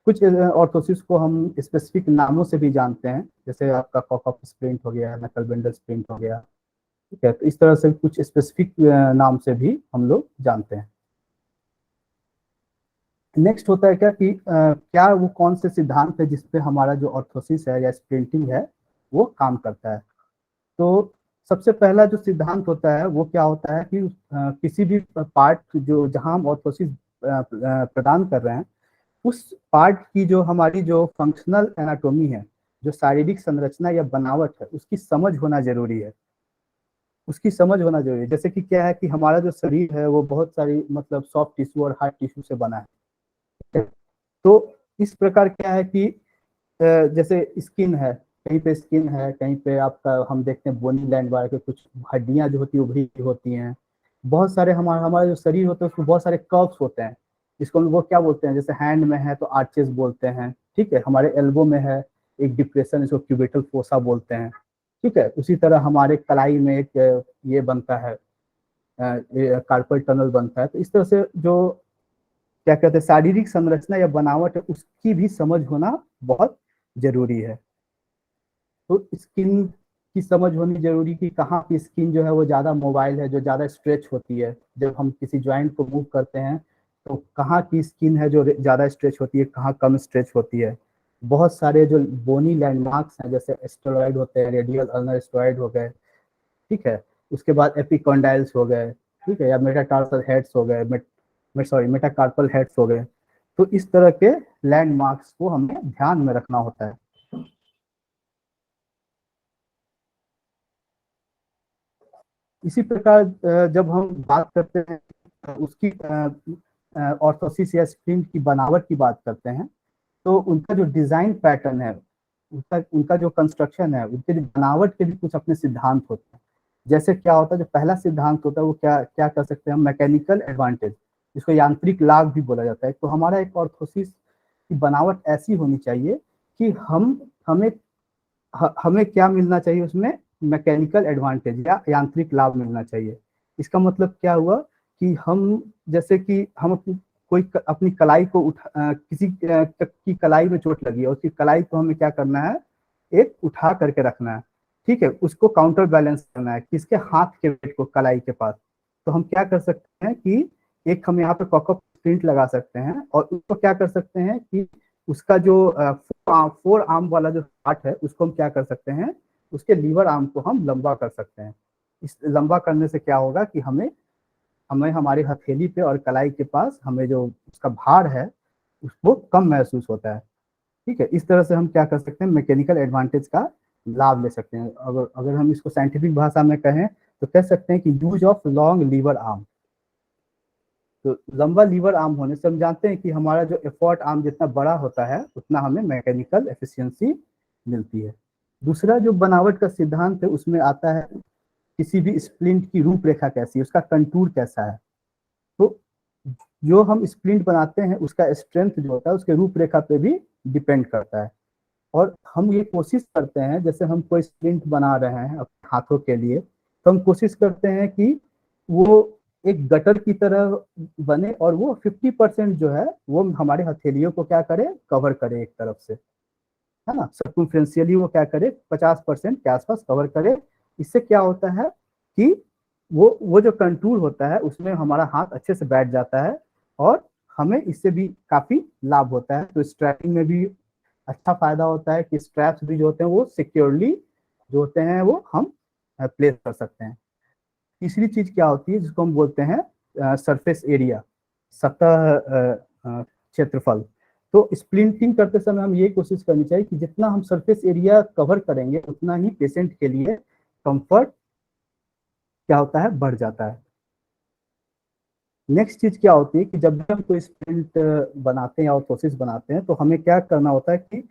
कुछ ऑर्थोसिस को हम स्पेसिफिक नामों से भी जानते हैं, जैसे आपका कॉकअप स्प्लिंट हो गया, नकल बेंडल स्प्लिंट हो गया। ठीक है, तो इस तरह से कुछ स्पेसिफिक नाम से भी हम लोग जानते हैं। नेक्स्ट होता है क्या कि क्या वो कौन से सिद्धांत है जिसपे हमारा जो ऑर्थोसिस है या स्प्लिंटिंग है वो काम करता है। तो सबसे पहला जो सिद्धांत होता है वो क्या होता है कि किसी भी पार्ट जो, जहां हम ऑर्थोसिस प्रदान कर रहे हैं, उस पार्ट की जो हमारी जो फंक्शनल एनाटोमी है, जो शारीरिक संरचना या बनावट है, उसकी समझ होना जरूरी है। उसकी समझ होना जरूरी है। जैसे कि क्या है कि हमारा जो शरीर है वो बहुत सारी मतलब सॉफ्ट टिश्यू और हार्ड टिश्यू से बना है। तो इस प्रकार क्या है कि जैसे स्किन है, कहीं पे स्किन है, कहीं पे आपका हम देखते हैं बोनी लैंड वाले के कुछ हड्डियां जो होती है उभरी होती हैं। बहुत सारे हमारा हमारा जो शरीर होता है उसमें बहुत सारे कर्व्स होते हैं, जिसको हम वो क्या बोलते हैं, जैसे हैंड में है तो आर्चेस बोलते हैं। ठीक है, हमारे एल्बो में है एक डिप्रेशन, इसको क्यूबिटल फोसा बोलते हैं। ठीक है, उसी तरह हमारे कलाई में एक ये बनता है, कार्पल टनल बनता है। तो इस तरह से जो क्या कहते हैं शारीरिक संरचना या बनावट है उसकी भी समझ होना बहुत जरूरी है। तो स्किन की समझ होनी जरूरी कि कहाँ की स्किन जो है वो ज़्यादा मोबाइल है, जो ज़्यादा स्ट्रेच होती है। जब हम किसी ज्वाइंट को मूव करते हैं तो कहाँ की स्किन है जो ज़्यादा स्ट्रेच होती है, कहाँ कम स्ट्रेच होती है। बहुत सारे जो बोनी लैंडमार्क्स हैं, जैसे एस्टेरॉयड होते हैं, रेडियल अल्नर स्टेरॉयड हो गए। ठीक है, उसके बाद एपिकॉन्डाइल्स हो गए। ठीक है, या मेटाटार्सल हेड्स हो गए, सॉरी मेटाकार्पल हेड्स हो गए। तो इस तरह के लैंडमार्क्स को हमें ध्यान में रखना होता है। इसी प्रकार जब हम बात करते हैं उसकी ऑर्थोसिस या स्प्लिंट की बनावट की बात करते हैं, तो उनका जो डिजाइन पैटर्न है, उनका उनका जो कंस्ट्रक्शन है, उनके जो बनावट के भी कुछ अपने सिद्धांत होते हैं। जैसे क्या होता है, जो पहला सिद्धांत होता है वो क्या क्या कर सकते हैं हम, मैकेनिकल एडवांटेज, जिसको यांत्रिक लाभ भी बोला जाता है। तो हमारा एक ऑर्थोसिस की बनावट ऐसी होनी चाहिए कि हमें हमें क्या मिलना चाहिए उसमें, मैकेनिकल एडवांटेज या यांत्रिक लाभ मिलना चाहिए। इसका मतलब क्या हुआ कि हम, जैसे कि हम अपनी कलाई को किसी की कलाई में चोट लगी है, उसकी कलाई को हमें क्या करना है, एक उठा करके रखना है। ठीक है, उसको काउंटर बैलेंस करना है किसके, हाथ के वेट को कलाई के पास। तो हम क्या कर सकते हैं कि एक हम यहाँ पे कॉकअप प्रिंट लगा सकते हैं और उसको क्या कर सकते हैं कि उसका जो फोर आर्म वाला जो पार्ट है उसको हम क्या कर सकते हैं, उसके लीवर आर्म को हम लंबा कर सकते हैं। इस लंबा करने से क्या होगा कि हमें हमें हमारी हथेली पे और कलाई के पास हमें जो उसका भार है उसको कम महसूस होता है। ठीक है, इस तरह से हम क्या कर सकते हैं, मैकेनिकल एडवांटेज का लाभ ले सकते हैं। अगर अगर हम इसको साइंटिफिक भाषा में कहें तो कह सकते हैं कि use of long lever arm. तो लंबा लीवर आर्म होने से हम जानते हैं कि हमारा जो एफर्ट आर्म जितना बड़ा होता है उतना हमें मैकेनिकल एफिशिएंसी मिलती है। दूसरा जो बनावट का सिद्धांत है उसमें आता है किसी भी स्प्लिंट की रूपरेखा कैसी है, उसका कंटूर कैसा है। तो जो हम स्प्लिंट बनाते हैं उसका स्ट्रेंथ जो होता है उसके रूपरेखा पे भी डिपेंड करता है। और हम ये कोशिश करते हैं, जैसे हम कोई स्प्लिंट बना रहे हैं अपने हाथों के लिए, तो हम कोशिश करते हैं कि वो एक गटर की तरह बने और वो 50% जो है वो हमारे हथेलियों को क्या करे, कवर करे एक तरफ से, है ना। सर्कमफ्रेंशियली वो क्या करे, 50% के आसपास कवर करे। इससे क्या होता है कि वो जो कंटूर होता है उसमें हमारा हाथ अच्छे से बैठ जाता है और हमें इससे भी काफी लाभ होता है। तो स्ट्रैपिंग में भी अच्छा फायदा होता है कि स्ट्रैप्स भी जो होते हैं वो सिक्योरली जो होते हैं वो हम प्लेस कर सकते हैं। तीसरी चीज क्या होती है जिसको हम बोलते हैं सरफेस एरिया, सतह क्षेत्रफल। तो स्प्लिंटिंग करते समय हम ये कोशिश करनी चाहिए कि जितना हम सरफेस एरिया कवर करेंगे उतना ही पेशेंट के लिए कंफर्ट क्या होता है, बढ़ जाता है। नेक्स्ट चीज क्या होती है कि जब भी हम कोई स्प्लिंट बनाते हैं या ऑर्थोसिस बनाते हैं तो हमें क्या करना होता है कि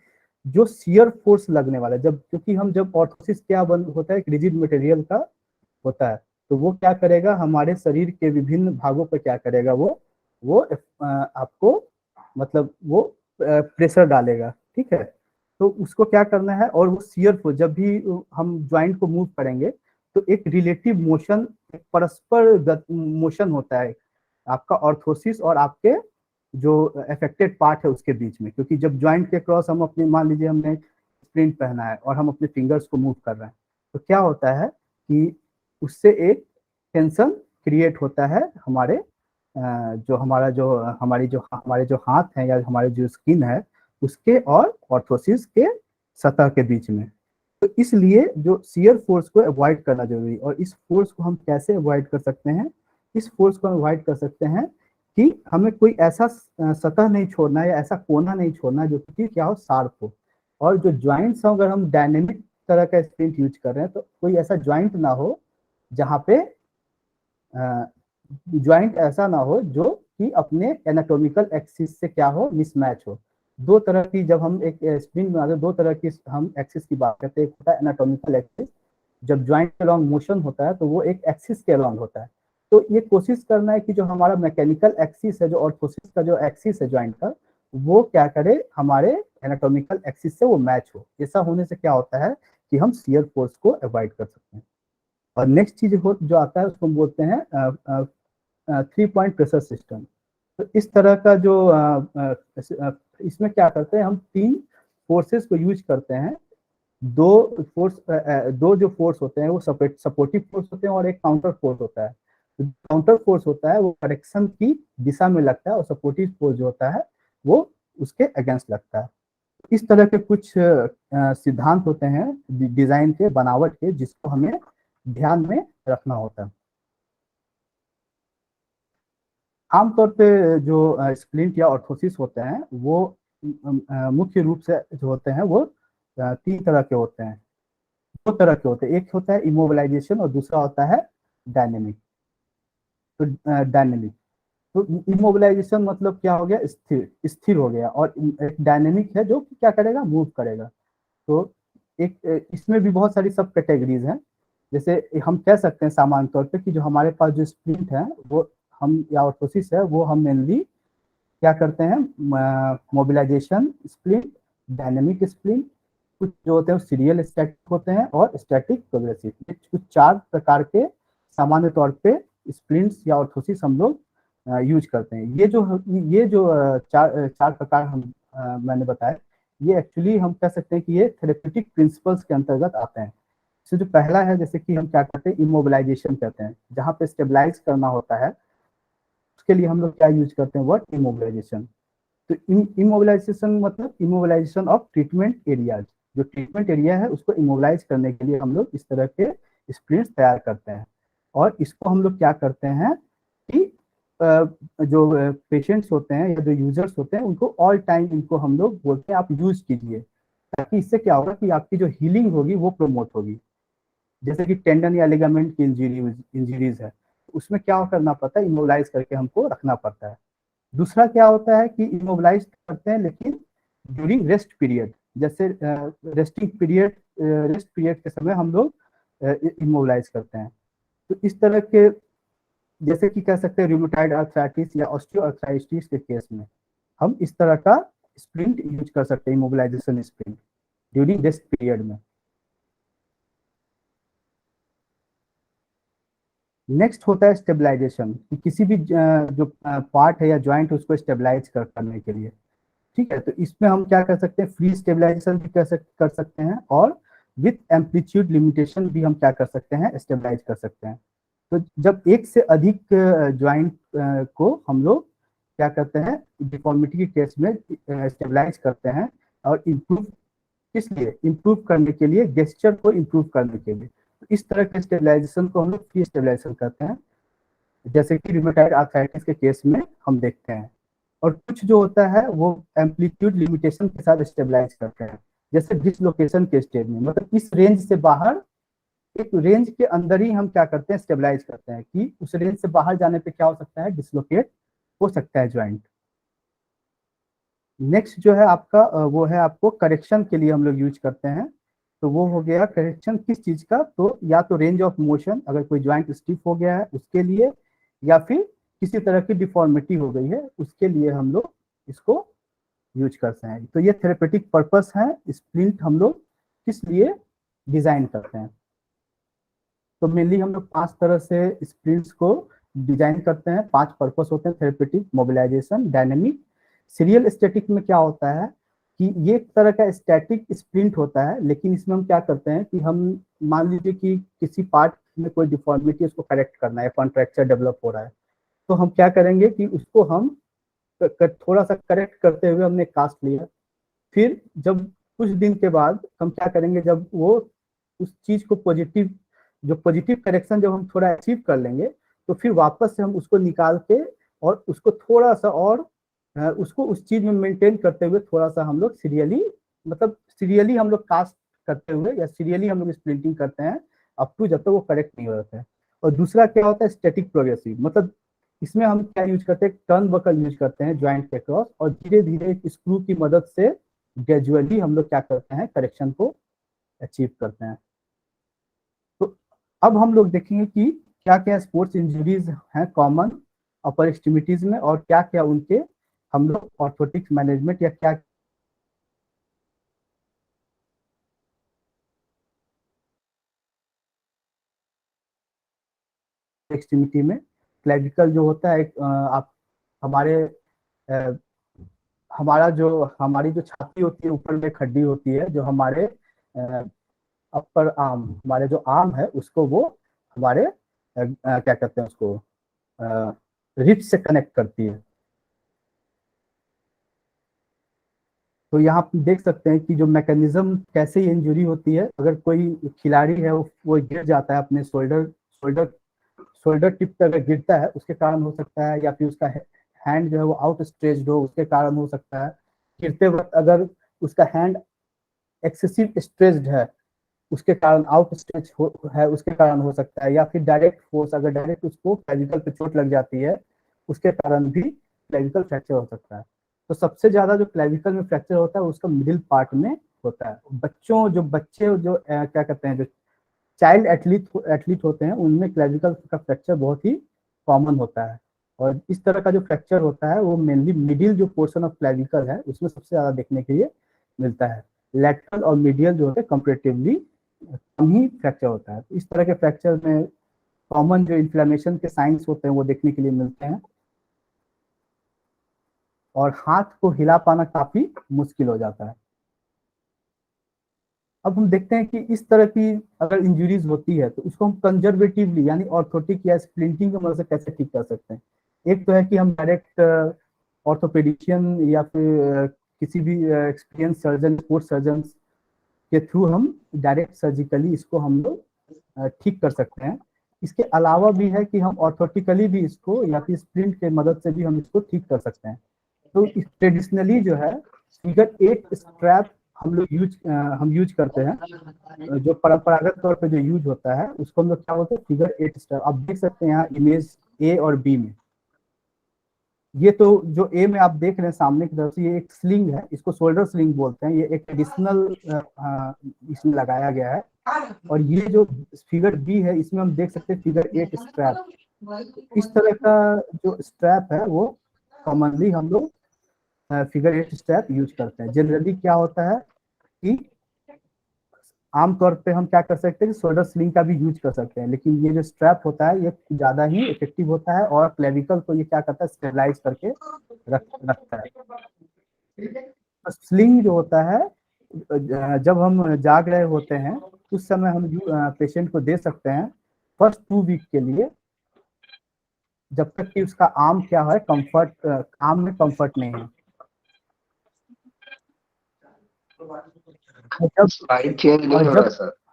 जो शियर फोर्स लगने वाला है, जब क्योंकि हम जब ऑर्थोसिस क्या बन होता है, एक रिजिड मटेरियल का होता है, तो वो क्या करेगा हमारे शरीर के विभिन्न भागों पर क्या करेगा, वो आपको मतलब वो प्रेशर डालेगा। ठीक है, तो उसको क्या करना है, और वो शियर फोर्स जब भी हम ज्वाइंट को मूव करेंगे तो एक रिलेटिव मोशन, एक परस्पर मोशन होता है आपका ऑर्थोसिस और आपके जो अफेक्टेड पार्ट है उसके बीच में। क्योंकि जब ज्वाइंट के क्रॉस हम अपने, मान लीजिए हमने स्प्रिंट पहना है और हम अपने फिंगर्स को मूव कर रहे हैं, तो क्या होता है कि उससे एक टेंशन क्रिएट होता है हमारे जो हमारा जो हमारे जो हाथ हैं या हमारे जो स्किन है उसके और ऑर्थोसिस के सतह के बीच में। तो इसलिए जो शियर फोर्स को अवॉइड करना जरूरी। और इस फोर्स को हम कैसे अवॉइड कर सकते हैं, इस फोर्स को हम अवॉइड कर सकते हैं कि हमें कोई ऐसा सतह नहीं छोड़ना है या ऐसा कोना नहीं छोड़ना है जो कि क्या हो, शार्प हो। और जो ज्वाइंट्स हो, अगर हम डायनेमिक तरह का स्प्रिंट यूज कर रहे हैं तो कोई ऐसा ज्वाइंट ना हो जहाँ पे ज्वाइंट ऐसा ना हो जो कि अपने एनाटॉमिकल एक्सिस से क्या हो, मिसमैच हो। दो तरह की, जब हम एक स्प्रिंग बनाते हैं, दो तरह की हम एक्सिस की बात करते हैं। एक होता है एनाटॉमिकल एक्सिस, जब ज्वाइंट के अलॉन्ग मोशन होता है तो वो एक एक्सिस के अलॉन्ग होता है। तो ये कोशिश करना है कि जो हमारा मैकेनिकल एक्सिस है, जो ऑर्थोसिस का जो एक्सिस है ज्वाइंट का, वो क्या करे, हमारे एनाटॉमिकल एक्सिस से वो मैच हो। ऐसा होने से क्या होता है कि हम शियर फोर्स को अवॉइड कर सकते हैं। और नेक्स्ट चीज जो आता है उसको हम बोलते हैं 3 पॉइंट प्रेशर सिस्टम। तो इस तरह का जो इसमें क्या करते हैं, हम 3 फोर्सेस को यूज करते हैं। दो जो फोर्स होते हैं वो सपोर्टिव फोर्स होते हैं और एक काउंटर फोर्स होता है। तो काउंटर फोर्स होता है वो करेक्शन की दिशा में लगता है और सपोर्टिव फोर्स जो होता है वो उसके अगेंस्ट लगता है। इस तरह के कुछ सिद्धांत होते हैं डिजाइन के, बनावट के, जिसको हमें ध्यान में रखना होता है। आमतौर पे जो स्प्लिंट या ऑर्थोसिस होते हैं वो मुख्य रूप से जो होते हैं वो 3 तरह के होते हैं, 2 तरह के होते हैं। एक होता है इमोबिलाइजेशन और दूसरा होता है डायनेमिक। तो डायनेमिक, तो इमोबिलाइजेशन मतलब क्या हो गया, स्थिर स्थिर हो गया। और एक डायनेमिक है जो क्या करेगा, मूव करेगा। तो एक इसमें भी बहुत सारी सब कैटेगरीज हैं। जैसे हम कह सकते हैं सामान्य तौर पे कि जो हमारे पास जो स्प्लिंट है वो हम, या ऑर्थोसिस है, वो हम मेनली क्या करते हैं, मोबिलाइजेशन स्प्लिंट, डायनेमिक स्प्लिंट, कुछ जो होते हैं सीरियल स्टैटिक होते हैं और स्टैटिक प्रोग्रेसिव। कुछ 4 प्रकार के सामान्य तौर पे स्प्लिंट्स या ऑर्थोसिस हम लोग यूज करते हैं। ये जो 4 प्रकार हम मैंने बताया, ये एक्चुअली हम कह सकते हैं कि ये थेरेप्यूटिक प्रिंसिपल्स के अंतर्गत आते हैं। तो जो पहला है, जैसे कि हम क्या करते हैं, इमोबिलाइजेशन कहते हैं, जहाँ पे स्टेबलाइज करना होता है, उसके लिए हम लोग क्या यूज करते हैं, वर्ड इमोबिलाइजेशन। तो इमोबिलाइजेशन मतलब इमोबिलाइजेशन ऑफ ट्रीटमेंट एरियाज, जो ट्रीटमेंट एरिया है उसको इमोबिलाइज करने के लिए हम लोग इस तरह के स्प्रिंट्स तैयार करते हैं। और इसको हम लोग क्या करते हैं कि जो पेशेंट्स होते हैं या जो यूजर्स होते हैं उनको ऑल टाइम इनको हम लोग बोलते हैं आप यूज कीजिए, ताकि इससे क्या होगा कि आपकी जो हीलिंग होगी वो प्रमोट होगी। जैसे कि टेंडन या लिगामेंट की इंजरीज है, उसमें क्या करना पड़ता है, इमोबिलाइज करके हमको रखना पड़ता है। दूसरा क्या होता है कि इमोबिलाइज करते हैं लेकिन ड्यूरिंग रेस्ट पीरियड, जैसे रेस्ट पीरियड के समय हम लोग इमोबिलाइज करते हैं। तो इस तरह के, जैसे कि कह सकते हैं रूमेटॉइड आर्थराइटिस या ऑस्टियोआर्थराइटिस के केस में हम इस तरह का स्प्रिंट यूज कर सकते हैं, immobilisation splint during rest period में। नेक्स्ट होता है स्टेबलाइजेशन, कि किसी भी जो पार्ट है या जॉइंट उसको स्टेबलाइज करने के लिए। ठीक है, तो इसमें हम क्या कर सकते हैं, फ्री स्टेबलाइजेशन भी कर सकते हैं, और विथ एम्पलीट्यूड लिमिटेशन भी हम क्या कर सकते हैं, स्टेबलाइज कर सकते हैं। तो जब एक से अधिक ज्वाइंट को हम लोग क्या करते हैं, डिफॉर्मिटी के केस में स्टेबलाइज करते हैं, और इम्प्रूव, किस लिए, इम्प्रूव करने के लिए, गेस्चर को इम्प्रूव करने के लिए। तो इस तरह के स्टेबलाइजेशन को हम लोग फ्री स्टेबलाइजेशन करते हैं, जैसे कि रूमेटॉइड आर्थराइटिस के केस में हम देखते हैं। और कुछ जो होता है वो एम्पलीट्यूड लिमिटेशन के साथ स्टेबलाइज करते हैं, जैसे डिसलोकेशन के स्टेज में, मतलब इस रेंज से बाहर, एक रेंज के अंदर ही हम क्या करते हैं, स्टेबलाइज करते हैं, कि उस रेंज से बाहर जाने पे क्या हो सकता है, डिसलोकेट हो सकता है ज्वाइंट। नेक्स्ट जो है आपका वो है, आपको करेक्शन के लिए हम लोग यूज करते हैं। तो वो हो गया करेक्शन किस चीज का, तो या तो रेंज ऑफ मोशन, अगर कोई ज्वाइंट स्टिफ हो गया है उसके लिए, या फिर किसी तरह की डिफॉर्मिटी हो गई है उसके लिए हम लोग इसको यूज करते हैं। तो ये थेरेपेटिक पर्पस है, स्प्लिंट हम लोग किस लिए डिजाइन करते हैं। तो मेनली हम लोग 5 तरह से स्प्रिंट्स को डिजाइन करते हैं। 5 पर्पस होते हैं, therapeutic, mobilisation, dynamic. Serial static में क्या होता है कि ये एक तरह का स्टैटिक स्प्रिंट होता है, लेकिन इसमें हम क्या करते हैं कि हम मान लीजिए कि किसी पार्ट में कोई डिफॉर्मिटी, उसको करेक्ट करना है, कॉन्ट्रैक्चर डेवलप हो रहा है, तो हम क्या करेंगे कि उसको हम थोड़ा सा करेक्ट करते हुए हमने कास्ट लिया। फिर जब कुछ दिन के बाद हम क्या करेंगे, जब वो उस चीज को पॉजिटिव, जो पॉजिटिव करेक्शन जब हम थोड़ा अचीव कर लेंगे, तो फिर वापस से हम उसको निकाल के और उसको थोड़ा सा और उसको उस चीज में मेंटेन करते हुए थोड़ा सा हम लोग सीरियली, मतलब सीरियली हम लोग कास्ट करते हुए या सीरियली हम लोग स्प्लिंटिंग करते हैं, अप टू जब तक वो करेक्ट नहीं हो जाता है। और दूसरा क्या होता है, स्टैटिक प्रोग्रेसिव, मतलब इसमें हम क्या यूज करते हैं, टर्न बकल यूज करते हैं ज्वाइंट के क्रॉस, और धीरे धीरे स्क्रू की मदद से ग्रेजुअली हम लोग क्या करते हैं, करेक्शन को अचीव करते हैं। तो अब हम लोग देखेंगे कि क्या क्या स्पोर्ट्स इंजरीज हैं कॉमन अपर एक्सट्रीमिटीज में, और क्या क्या उनके हम लोग ऑर्थोटिक्स मैनेजमेंट या क्या एक्सट्रीमिटी में। क्लेविकल जो होता है आप हमारे अ, हमारी जो छाती होती है, ऊपर में एक हड्डी होती है जो हमारे अपर आर्म, हमारे जो आर्म है उसको वो हमारे क्या कहते हैं उसको, रिच से कनेक्ट करती है। तो यहाँ आप देख सकते हैं कि जो मैकेनिज्म, कैसे इंजरी होती है, अगर कोई खिलाड़ी है वो गिर जाता है अपने शोल्डर शोल्डर टिप पे अगर गिरता है उसके कारण हो सकता है, या फिर उसका हैंड जो है वो आउट स्ट्रेच्ड हो उसके कारण हो सकता है। गिरते वक्त अगर उसका हैंड एक्सेसिव स्ट्रेच्ड है उसके कारण, आउट स्ट्रेच है उसके कारण हो सकता है, या फिर डायरेक्ट फोर्स, अगर डायरेक्ट उसको क्लेविकल पे चोट लग जाती है उसके कारण भी क्लेविकल फ्रैक्चर हो सकता है। तो सबसे ज्यादा जो क्लेविकल में फ्रैक्चर होता है उसका मिडिल पार्ट में होता है। बच्चे जो क्या कहते हैं, जो चाइल्ड एथलीट होते हैं उनमें क्लेविकल का फ्रैक्चर बहुत ही कॉमन होता है। और इस तरह का जो फ्रैक्चर होता है वो मेनली मिडिल जो पोर्शन ऑफ क्लेविकल है उसमें सबसे ज्यादा देखने के लिए मिलता है। लेटरल और मीडियल जो होते हैं कंपेरेटिवली कम ही फ्रैक्चर होता है। तो इस तरह के फ्रैक्चर में कॉमन जो इन्फ्लेमेशन के साइंस होते हैं वो देखने के लिए मिलते हैं, और हाथ को हिला पाना काफी मुश्किल हो जाता है। अब हम देखते हैं कि इस तरह की अगर इंजरीज होती है तो उसको हम कंजर्वेटिवली यानी ऑर्थोटिक या स्प्लिंटिंग की मदद से कैसे ठीक कर सकते हैं। एक तो है कि हम डायरेक्ट ऑर्थोपेडिशियन या फिर किसी भी एक्सपीरियंस सर्जन, स्पोर्ट्स सर्जन के थ्रू हम डायरेक्ट सर्जिकली इसको हम लोग ठीक कर सकते हैं। इसके अलावा भी है कि हम ऑर्थोटिकली भी इसको या फिर स्प्रिंट के मदद से भी हम इसको ठीक कर सकते हैं। तो ट्रेडिशनली जो है फिगर 8 स्ट्रैप हम यूज करते हैं। जो परंपरागत तौर पे जो यूज होता है उसको हम लोग क्या बोलते हैं, फिगर 8 स्ट्रैप। आप देख सकते हैं यहाँ इमेज ए और बी में। ये तो जो ए में आप देख रहे हैं सामने की तरफ से, ये एक स्लिंग है, इसको शोल्डर स्लिंग बोलते हैं। ये एक एडिशनल इसमें लगाया गया है। और ये जो फिगर बी है इसमें हम देख सकते हैं फिगर 8 स्ट्रैप। इस तरह का जो स्ट्रैप है वो कॉमनली हम लोग फिगर 8 स्ट्रैप यूज करते हैं। जनरली क्या होता है कि आमतौर पे हम क्या कर सकते हैं कि शोल्डर स्लिंग का भी यूज कर सकते हैं, लेकिन ये जो स्ट्रैप होता है ये ज्यादा ही इफेक्टिव होता है और क्लेविकल को ये क्या करता है, स्टेबलाइज करके रखता है। तो स्लिंग जो होता है जब हम जाग रहे होते हैं उस समय हम पेशेंट को दे सकते हैं फर्स्ट 2 वीक के लिए, जब तक कि उसका आर्म क्या है, कंफर्ट, आर्म में कंफर्ट नहीं है।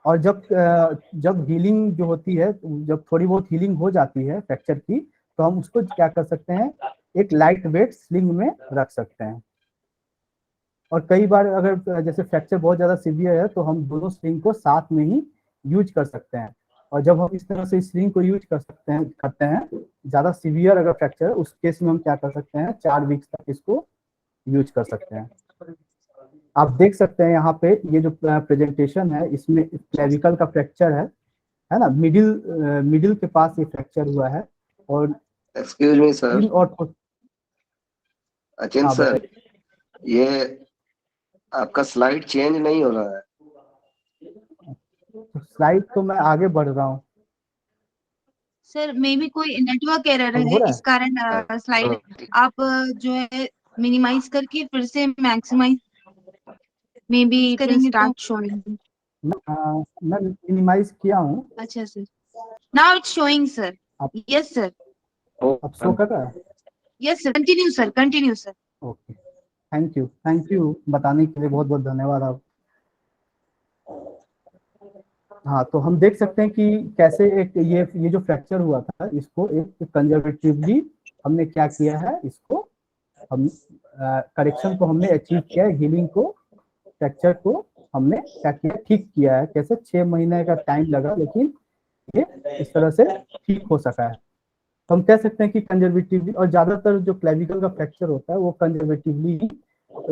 और जब हीलिंग जो होती है, जब थोड़ी बहुत हीलिंग हो जाती है फ्रैक्चर की, तो हम उसको क्या कर सकते हैं, एक लाइट वेट स्लिंग में रख सकते हैं। और कई बार अगर जैसे फ्रैक्चर बहुत ज्यादा सीवियर है तो हम दोनों स्लिंग को साथ में ही यूज कर सकते हैं। और जब हम इस तरह से स्लिंग को यूज करते हैं ज्यादा सीवियर अगर फ्रैक्चर है उस केस में हम क्या कर सकते हैं, 4 वीक्स तक इसको यूज कर सकते हैं। आप देख सकते हैं यहाँ पे ये जो प्रेजेंटेशन है इसमें क्लेविकल का फ्रैक्चर है ना, मिडिल के पास ये फ्रैक्चर हुआ है। और एक्सक्यूज मी सर, और अचिंत सर, ये आपका स्लाइड चेंज नहीं हो रहा है। स्लाइड तो मैं आगे बढ़ रहा हूँ सर, मे बी कोई नेटवर्क एरर हो है, रहा इस कारण स्लाइड आप जो है मिनिमाइज करके फिर से मैक्सिमाइज मे बी करेंगे स्टार्ट शोइंग। मैं मिनिमाइज किया हूँ। अच्छा sir, now it's showing sir. Yes sir, अब शो कर रहा है। Yes sir, continue sir, continue sir. Okay, thank you बताने के लिए, बहुत बहुत धन्यवाद आप। हाँ, तो हम देख सकते हैं कि कैसे एक ये जो फ्रैक्चर हुआ था इसको एक कंजर्वेटिवली हमने क्या किया है, इसको हम करेक्शन को हमने अचीव किया है, हीलिंग को, फ्रैक्चर को हमने क्या किया, ठीक किया है। कैसे 6 महीने का टाइम लगा लेकिन ये इस तरह से ठीक हो सका है। तो हम कह सकते हैं कि कंजर्वेटिवली, और ज्यादातर जो क्लेविकल का फ्रैक्चर होता है वो कंजर्वेटिवली ही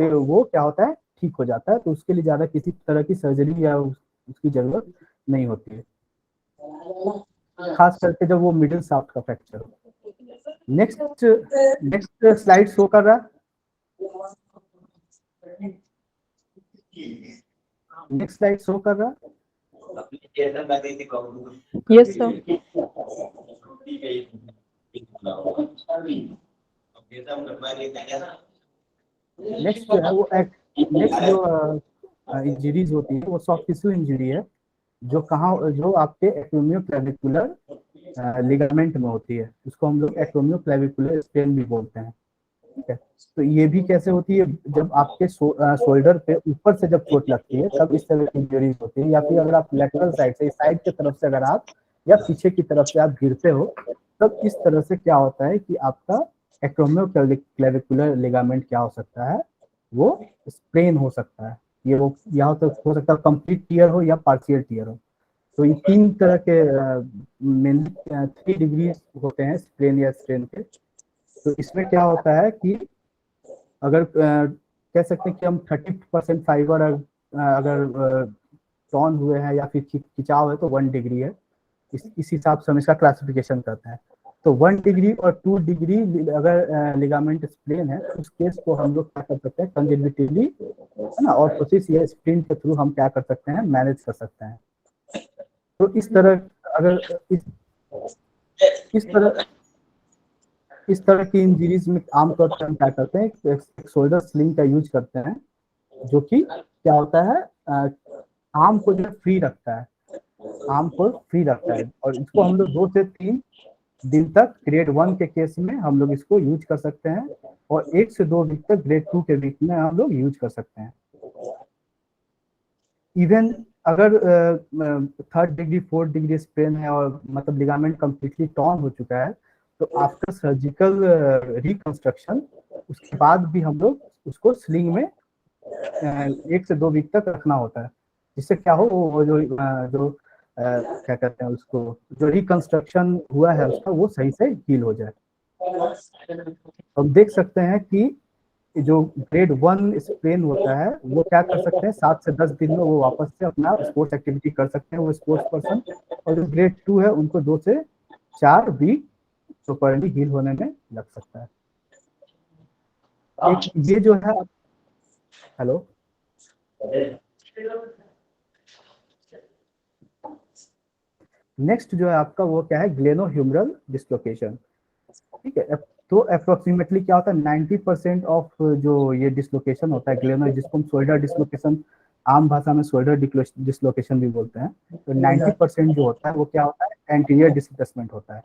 वो क्या होता है, ठीक हो जाता है। तो उसके लिए ज्यादा किसी तरह की सर्जरी या उसकी जरूरत नहीं होती है, खास करके जब वो मिडिल शाफ्ट का फ्रैक्चर हो। नेक्स्ट स्लाइड शो कर रहा है। नेक्स्ट स्लाइड शो कर रहा है। Yes sir. नेक्स्ट जो है वो नेक्स्ट जो इंजरीज होती है वो सॉफ्ट टिश्यू इंजरी है, जो आपके एक्रोमियोक्लेविकुलर लिगामेंट में होती है। उसको हम लोग एक्रोमियोक्लेविकुलर स्ट्रेन भी बोलते हैं। ठीक है, तो ये भी कैसे होती है, जब आपके शोल्डर पे ऊपर से जब चोट लगती है तब इस तरह की इंजरीज होती है, या फिर अगर आप लेटरल साइड से, साइड की तरफ से अगर आप या पीछे की तरफ से आप गिरते हो तब इस तरह से क्या होता है कि आपका एक्रोमियोक्लेविकुलर लिगामेंट क्या हो सकता है, वो स्प्रेन हो सकता है। ये वो यहाँ तो हो सकता है कंप्लीट टीयर हो या पार्शियल टीयर हो। तो ये 3 तरह के मेन 3 डिग्री होते हैं स्प्रेन या स्ट्रेन के। तो इसमें क्या होता है कि अगर कह सकते हैं कि हम 30% फाइबर अगर टॉन हुए हैं या फिर खिंचाव है तो 1 डिग्री है। इस हिसाब से हम इसका क्लासिफिकेशन करते हैं। तो 1 डिग्री और 2 डिग्री अगर लिगामेंट स्प्रेन है उस केस को हम लोग क्या कर सकते हैं, कंजर्वेटिवली है ना, और प्रोसेस या स्प्रिंट के थ्रू हम क्या कर सकते हैं, मैनेज कर सकते हैं। तो इस तरह अगर इस तरह की इंजरीज में आमतौर पर हम क्या करते हैं, एक शोल्डर स्लिंग का यूज करते हैं, जो कि क्या होता है, आर्म को जो फ्री रखता है, आर्म को फ्री रखता है। और इसको हम लोग 2 से 3 दिन तक ग्रेड 1 के केस में हम लोग इसको यूज कर सकते हैं, और 1 से 2 वीक तक ग्रेड 2 के वीक में हम लोग यूज कर सकते हैं। इवन अगर 3rd degree 4th degree sprain है और मतलब लिगामेंट कम्प्लीटली टॉर्न हो चुका है, तो आफ्टर सर्जिकल रिकंस्ट्रक्शन उसके बाद भी हम लोग उसको स्लिंग में 1 से 2 वीक तक रखना होता है, जिससे क्या हो वो जो क्या कहते हैं उसको, जो रिकंस्ट्रक्शन हुआ है उसका वो सही से हील हो जाए। हम देख सकते हैं कि जो ग्रेड 1 स्प्रेन होता है वो क्या कर सकते हैं, 7 से 10 दिन में वो वापस से अपना स्पोर्ट्स एक्टिविटी कर सकते हैं वो स्पोर्ट्स पर्सन, और जो ग्रेड 2 है उनको 2 से 4 वीक प्रॉपर्ली हील होने में लग सकता है। ये जो है, हेलो, नेक्स्ट जो है आपका वो क्या है, ग्लेनोह्यूमरल डिस्लोकेशन। ठीक है, तो अप्रोक्सीमेटली क्या होता है, 90% ऑफ जो ये डिस्लोकेशन होता है ग्लेनो, जिसको हम शोल्डर डिस्लोकेशन, आम भाषा में शोल्डर डिस्लोकेशन भी बोलते हैं, तो 90% जो होता है वो क्या होता है, एंटीरियर डिस्प्लेसमेंट होता है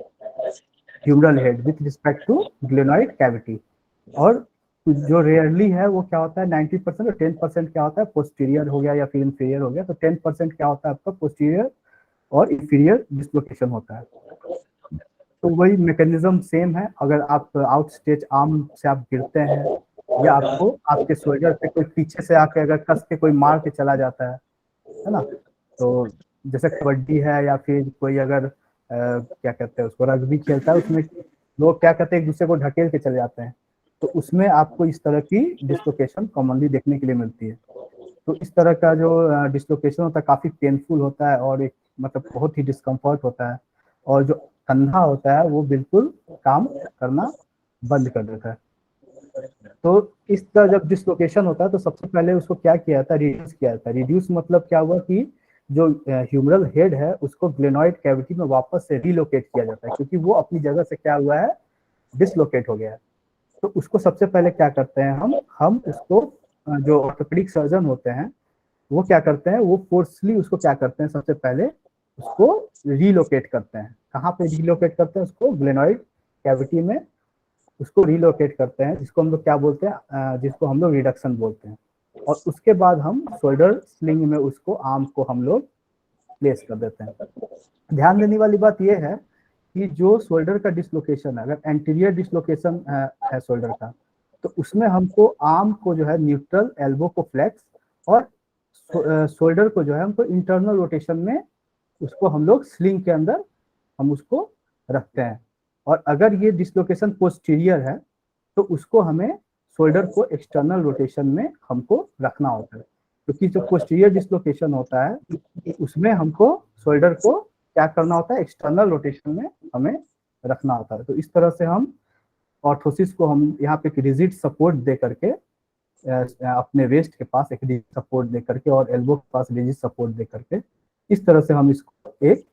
humeral head with respect to glenoid cavity. और जो रेयरली है वो क्या होता है 90%, और 10% क्या होता है पोस्टीरियर हो गया या फिर इंफीरियर हो गया, तो 10% क्या होता है आपका पोस्टीरियर और इंफीरियर डिस्लोकेशन होता है। तो वही मैकेनिज्म सेम है, अगर आप आउट स्टेज आर्म से आप गिरते हैं, या आपको आपके शोल्डर पे कोई पीछे से आके अगर कस के कोई मार के चला जाता है ना, तो जैसे कबड्डी है या फिर कोई अगर क्या कहते हैं उसको रग्बी खेलता है, उसमें लोग क्या कहते हैं एक दूसरे को ढकेल के चले जाते हैं, तो उसमें आपको इस तरह की डिस्लोकेशन कॉमनली देखने के लिए मिलती है। तो इस तरह का जो डिस्लोकेशन होता है काफी पेनफुल होता है, और एक मतलब बहुत ही डिस्कम्फर्ट होता है, और जो कंधा होता है वो बिल्कुल काम करना बंद कर देता है। तो इस तरह जब डिस्लोकेशन होता है तो सबसे पहले उसको क्या किया जाता है, रिड्यूस किया जाता है। रिड्यूस मतलब क्या हुआ कि जो ह्यूमरल हेड है उसको ग्लेनोइड कैविटी में वापस से रिलोकेट किया जाता है, क्योंकि वो अपनी जगह से क्या हुआ है, डिसलोकेट हो गया है। तो उसको सबसे पहले क्या करते हैं हम उसको जो ऑर्थोपेडिक सर्जन होते हैं वो क्या करते हैं, वो फोर्सली उसको क्या करते हैं, सबसे पहले उसको रिलोकेट करते हैं। कहाँ पे रिलोकेट करते हैं उसको, ग्लेनोइड कैविटी में उसको रिलोकेट करते हैं, जिसको हम लोग क्या बोलते हैं, जिसको हम लोग रिडक्शन बोलते हैं। और उसके बाद हम शोल्डर स्लिंग में उसको आर्म को हम लोग प्लेस कर देते हैं। ध्यान देने वाली बात यह है कि जो शोल्डर का डिसलोकेशन है, अगर एंटीरियर डिसलोकेशन है शोल्डर का, तो उसमें हमको आर्म को जो है न्यूट्रल, एल्बो को फ्लेक्स, और शोल्डर को जो है हमको इंटरनल रोटेशन में उसको हम लोग स्लिंग के अंदर हम उसको रखते हैं। और अगर ये डिसलोकेशन पोस्टीरियर है तो उसको हमें शोल्डर को एक्सटर्नल रोटेशन में हमको रखना होता है, क्योंकि जो पोस्टीरियर डिसलोकेशन होता है उसमें हमको शोल्डर को क्या करना होता है, एक्सटर्नल रोटेशन में हमें रखना होता है। तो इस तरह से हम ऑर्थोसिस को हम यहाँ पे रिजिड सपोर्ट दे करके अपने वेस्ट के पास एक रिजिड सपोर्ट दे करके और एल्बो के पास रिजिड सपोर्ट दे करके इस तरह से हम इसको एक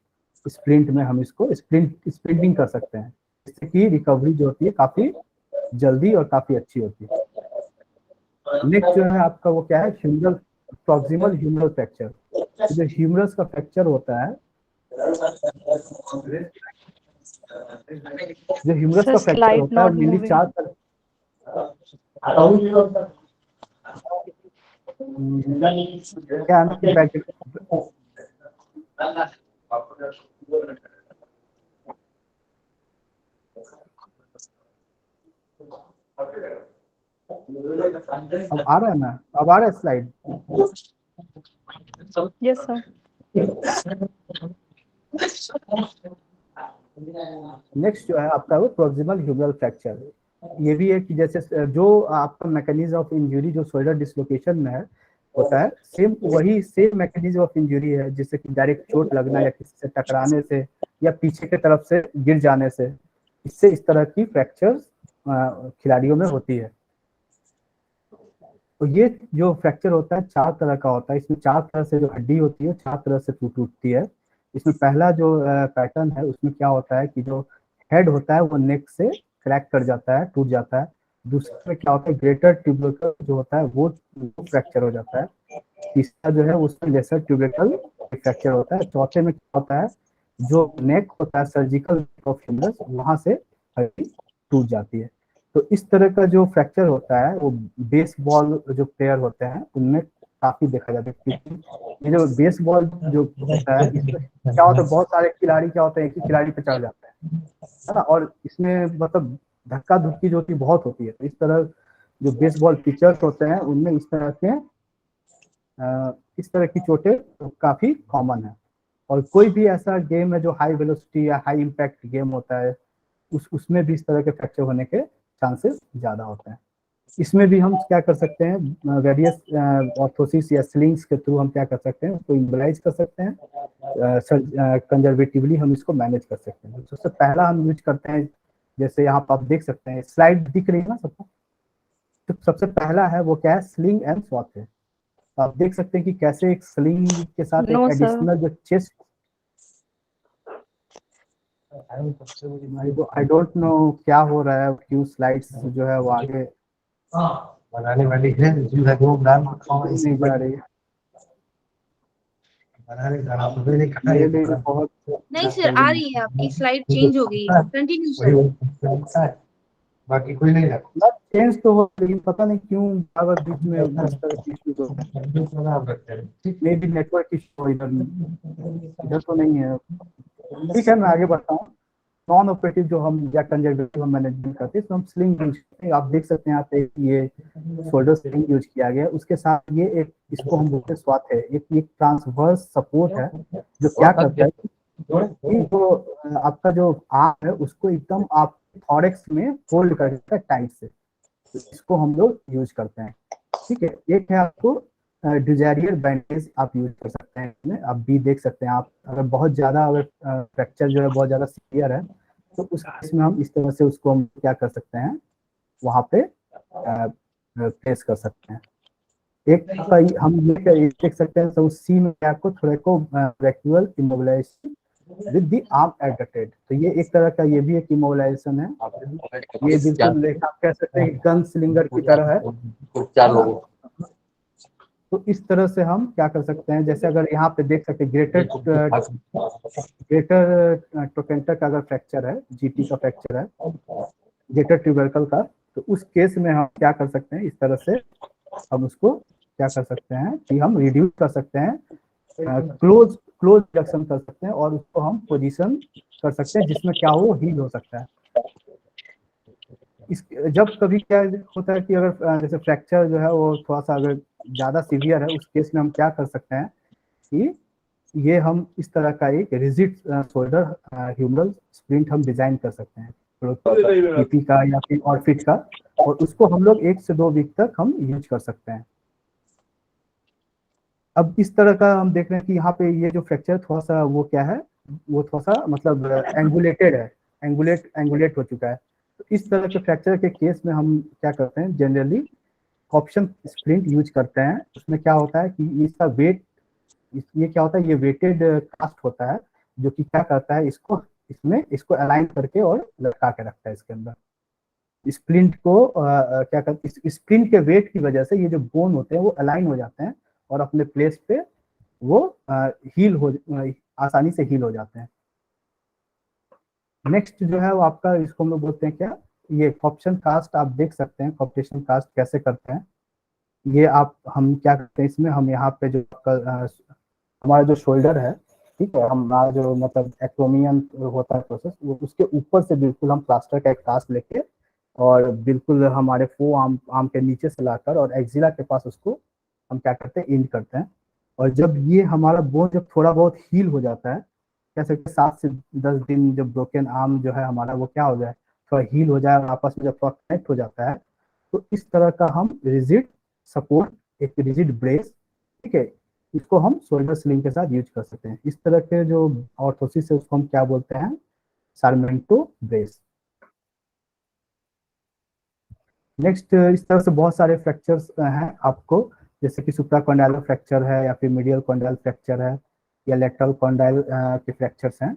स्प्रिंट में हम इसको स्प्रिंटिंग कर सकते हैं, जिससे कि रिकवरी जो होती है काफी जल्दी और काफी अच्छी होती है। नेक्स्ट जो है आपका वो क्या है, ह्यूमरल, प्रॉक्सिमल ह्यूमरल फ्रैक्चर। जो ह्यूमरस का फ्रैक्चर होता है, जो ह्यूमरस का फ्रैक्चर होता है मेनली 4 तरह, क्या है कि अब आ रहा है ना, अब आ रहा है स्लाइड। Yes sir. नेक्स्ट जो है आपका वो प्रॉक्सिमल ह्यूमरल फ्रैक्चर। ये भी है कि जैसे जो आपका मैकेनिज्म ऑफ इंजरी जो शोल्डर डिसलोकेशन में है होता है, सेम वही सेम मैकेनिज्म ऑफ इंजरी है, जैसे कि डायरेक्ट चोट लगना या किसी से टकराने से या पीछे की तरफ से गिर जाने से, इससे इस तरह की फ्रैक्चर्स खिलाड़ियों में होती है। तो ये जो फ्रैक्चर होता है 4 तरह का होता है, इसमें 4 तरह से जो हड्डी होती है 4 तरह से टूटती है। इसमें पहला जो पैटर्न है उसमें क्या होता है कि जो हेड होता है वो नेक से क्रैक कर जाता है, टूट जाता है। दूसरे में क्या होता है, ग्रेटर ट्यूबरकल जो होता है वो फ्रैक्चर हो जाता है। तीसरा जो है उसमें लेसर ट्यूबरकल फ्रैक्चर होता है। चौथे में क्या होता है जो नेक होता है सर्जिकल ऑफ ह्यूमरस, वहां से हड्डी टूट जाती है। तो इस तरह का जो फ्रैक्चर होता है वो बेसबॉल जो प्लेयर होते हैं उनमें काफी देखा जाता है, क्योंकि ये जो बेसबॉल जो होता है इसमें क्या होता है, बहुत सारे खिलाड़ी क्या होते हैं, एक ही खिलाड़ी पे चढ़ जाते है ना, और इसमें मतलब धक्का धुक्की जो होती है बहुत होती है। तो इस तरह जो बेसबॉल पिचर्स होते हैं उनमें इस तरह की चोटें काफी कॉमन है। और कोई भी ऐसा गेम है जो हाई वेलोसिटी या हाई इम्पैक्ट गेम होता है उसमें भी इस तरह के फ्रैक्चर होने के चांसेस ज्यादा होते हैं। इसमें भी हम क्या कर सकते हैं, वेरियस ऑर्थोसिस या स्लिंग्स के थ्रू हम क्या कर सकते हैं, उसको इम्बलाइज कर सकते हैं, कंजर्वेटिवली हम इसको मैनेज कर सकते हैं। सबसे पहला हम यूज करते हैं, जैसे यहाँ पर आप देख सकते हैं स्लाइड दिख रही है ना सबको, तो सबसे पहला है वो क्या है, स्लिंग एंड स्वॉट है। आप देख सकते हैं कि कैसे एक स्लिंग के साथ एक No, sir. एडिशनल जो चेस्ट, आई डोंट नो क्या हो रहा है, क्यों स्लाइड्स जो है वो आगे बनाने वाली है नहीं जा रही है। बनाने जाना तो मैंने कहा मेरे है लिए भी बहुत नहीं सर, आ रही है, आपकी स्लाइड चेंज हो गई, कंटिन्यू सर। बाकी कोई नहीं है। चेंज तो हो, लेकिन पता नहीं क्यों अगर बीच में इस तरह की इश्यूज होते हैं। मे भी नेटवर्क इशू इधर इधर तो नहीं है। ठीक है, मैं आगे बढ़ता हूँ। नॉन ऑपरेटिव जो हम या कंजर्वेटिव हम मैनेजमेंट करते हैं तो हम स्लिंग यूज करते हैं। आप देख सकते हैं यहाँ पे ये शोल्डर स्लिंग यूज किया गया है, उसके साथ ये एक इसको हम बोलते हैं स्वाथ है, एक ट्रांसवर्स सपोर्ट है जो क्या करता है कि जो आपका जो आर्म है उसको एकदम आप थॉरेक्स में होल्ड कर देता है टाइट से। तो इसको हम लोग यूज करते हैं। ठीक है, एक है आपको डिजारियर बैंडेज आप यूज कर सकते हैं इसमें। आप भी देख सकते हैं, आप अगर बहुत ज्यादा अगर फ्रैक्चर जो है बहुत ज्यादा सीवियर है तो उस केस में हम इस तरह से उसको हम क्या कर सकते हैं, वहां पे प्लेस कर सकते हैं। एक हम ये देख सकते हैं, तो सी में आपको thoraco rectal immobilisation with the arm adducted. तो ये एक तरह का ये भी एक इमोबिलाइजेशन है। ये बिल्कुल आप कह सकते हैं गन स्लिंगर की तरह है। तो इस तरह से हम क्या कर सकते हैं, जैसे अगर यहाँ पे देख सकते हैं ग्रेटर ट्रोकेंटर का अगर फ्रैक्चर है, जीटी का फ्रैक्चर है, ग्रेटर ट्यूबरकल का, तो उस केस में हम क्या कर सकते हैं, इस तरह से हम उसको क्या कर सकते हैं कि हम रिड्यूस कर सकते हैं, क्लोज रिडक्शन कर सकते हैं और उसको हम पोजीशन कर सकते हैं जिसमें क्या हो हील हो सकता है। जब कभी क्या होता है कि अगर जैसे फ्रैक्चर जो है वो थोड़ा सा अगर ज्यादा सीवियर है, उस केस में हम क्या कर सकते हैं कि ये हम इस तरह का एक रिजिड शोल्डर ह्यूमरल स्प्लिंट हम डिजाइन कर सकते हैं पीपी का या फिर ऑर्फिट का, और उसको हम लोग 1 से 2 वीक तक हम यूज कर सकते हैं। अब इस तरह का हम देख रहे हैं कि यहाँ पे ये जो फ्रैक्चर थोड़ा सा वो क्या है, वो थोड़ा सा मतलब एंगुलेटेड है, एंगुलेट हो चुका है। तो इस तरह के फ्रैक्चर के केस में हम क्या करते हैं, जनरली ऑप्शन स्प्लिंट यूज करते हैं। उसमें क्या होता है कि इसका वेट, ये क्या होता है, ये वेटेड कास्ट होता है जो कि क्या करता है, इसको अलाइन करके और लटका के रखता है इसके अंदर। स्प्लिंट को क्या करते हैं, स्प्लिंट के वेट की वजह से ये जो बोन होते हैं वो अलाइन हो जाते हैं और अपने प्लेस पे वो आसानी से हील हो जाते हैं। नेक्स्ट जो है वो आपका, इसको हम लोग बोलते हैं क्या, ये कॉप्शन कास्ट। आप देख सकते हैं कॉप्टेशन कास्ट कैसे करते हैं। ये हम क्या करते हैं इसमें, हम यहाँ पे जो हमारा जो शोल्डर है, ठीक है, हमारा जो मतलब एक्रोमियन होता है प्रोसेस, वो उसके ऊपर से बिल्कुल हम प्लास्टर का एक कास्ट लेके और बिल्कुल हमारे आर्म के नीचे से लाकर और एक्जिला के पास उसको हम क्या करते हैं, इंड करते हैं। और जब ये हमारा बोन जब थोड़ा बहुत हील हो जाता है, कह सकते 7 से 10 दिन, जब ब्रोकन आर्म जो है हमारा वो क्या हो जाए, थोड़ा हील हो जाए और आपस में जब थोड़ा कनेक्ट हो जाता है, तो इस तरह का हम रिजिड सपोर्ट, एक रिजिड ब्रेस, ठीक है, इसको हम शोल्डर स्लिंग के साथ यूज कर सकते हैं। इस तरह के जो ऑर्थोसिस है उसको हम क्या बोलते हैं, सारमेंटो ब्रेस। नेक्स्ट, इस तरह से बहुत सारे फ्रैक्चर्स हैं आपको, जैसे कि सुप्राकॉन्डाइलर फ्रैक्चर है या फिर मीडियल कॉन्डाइल फ्रैक्चर है या लेटरल कॉन्डाइल के फ्रैक्चर्स हैं।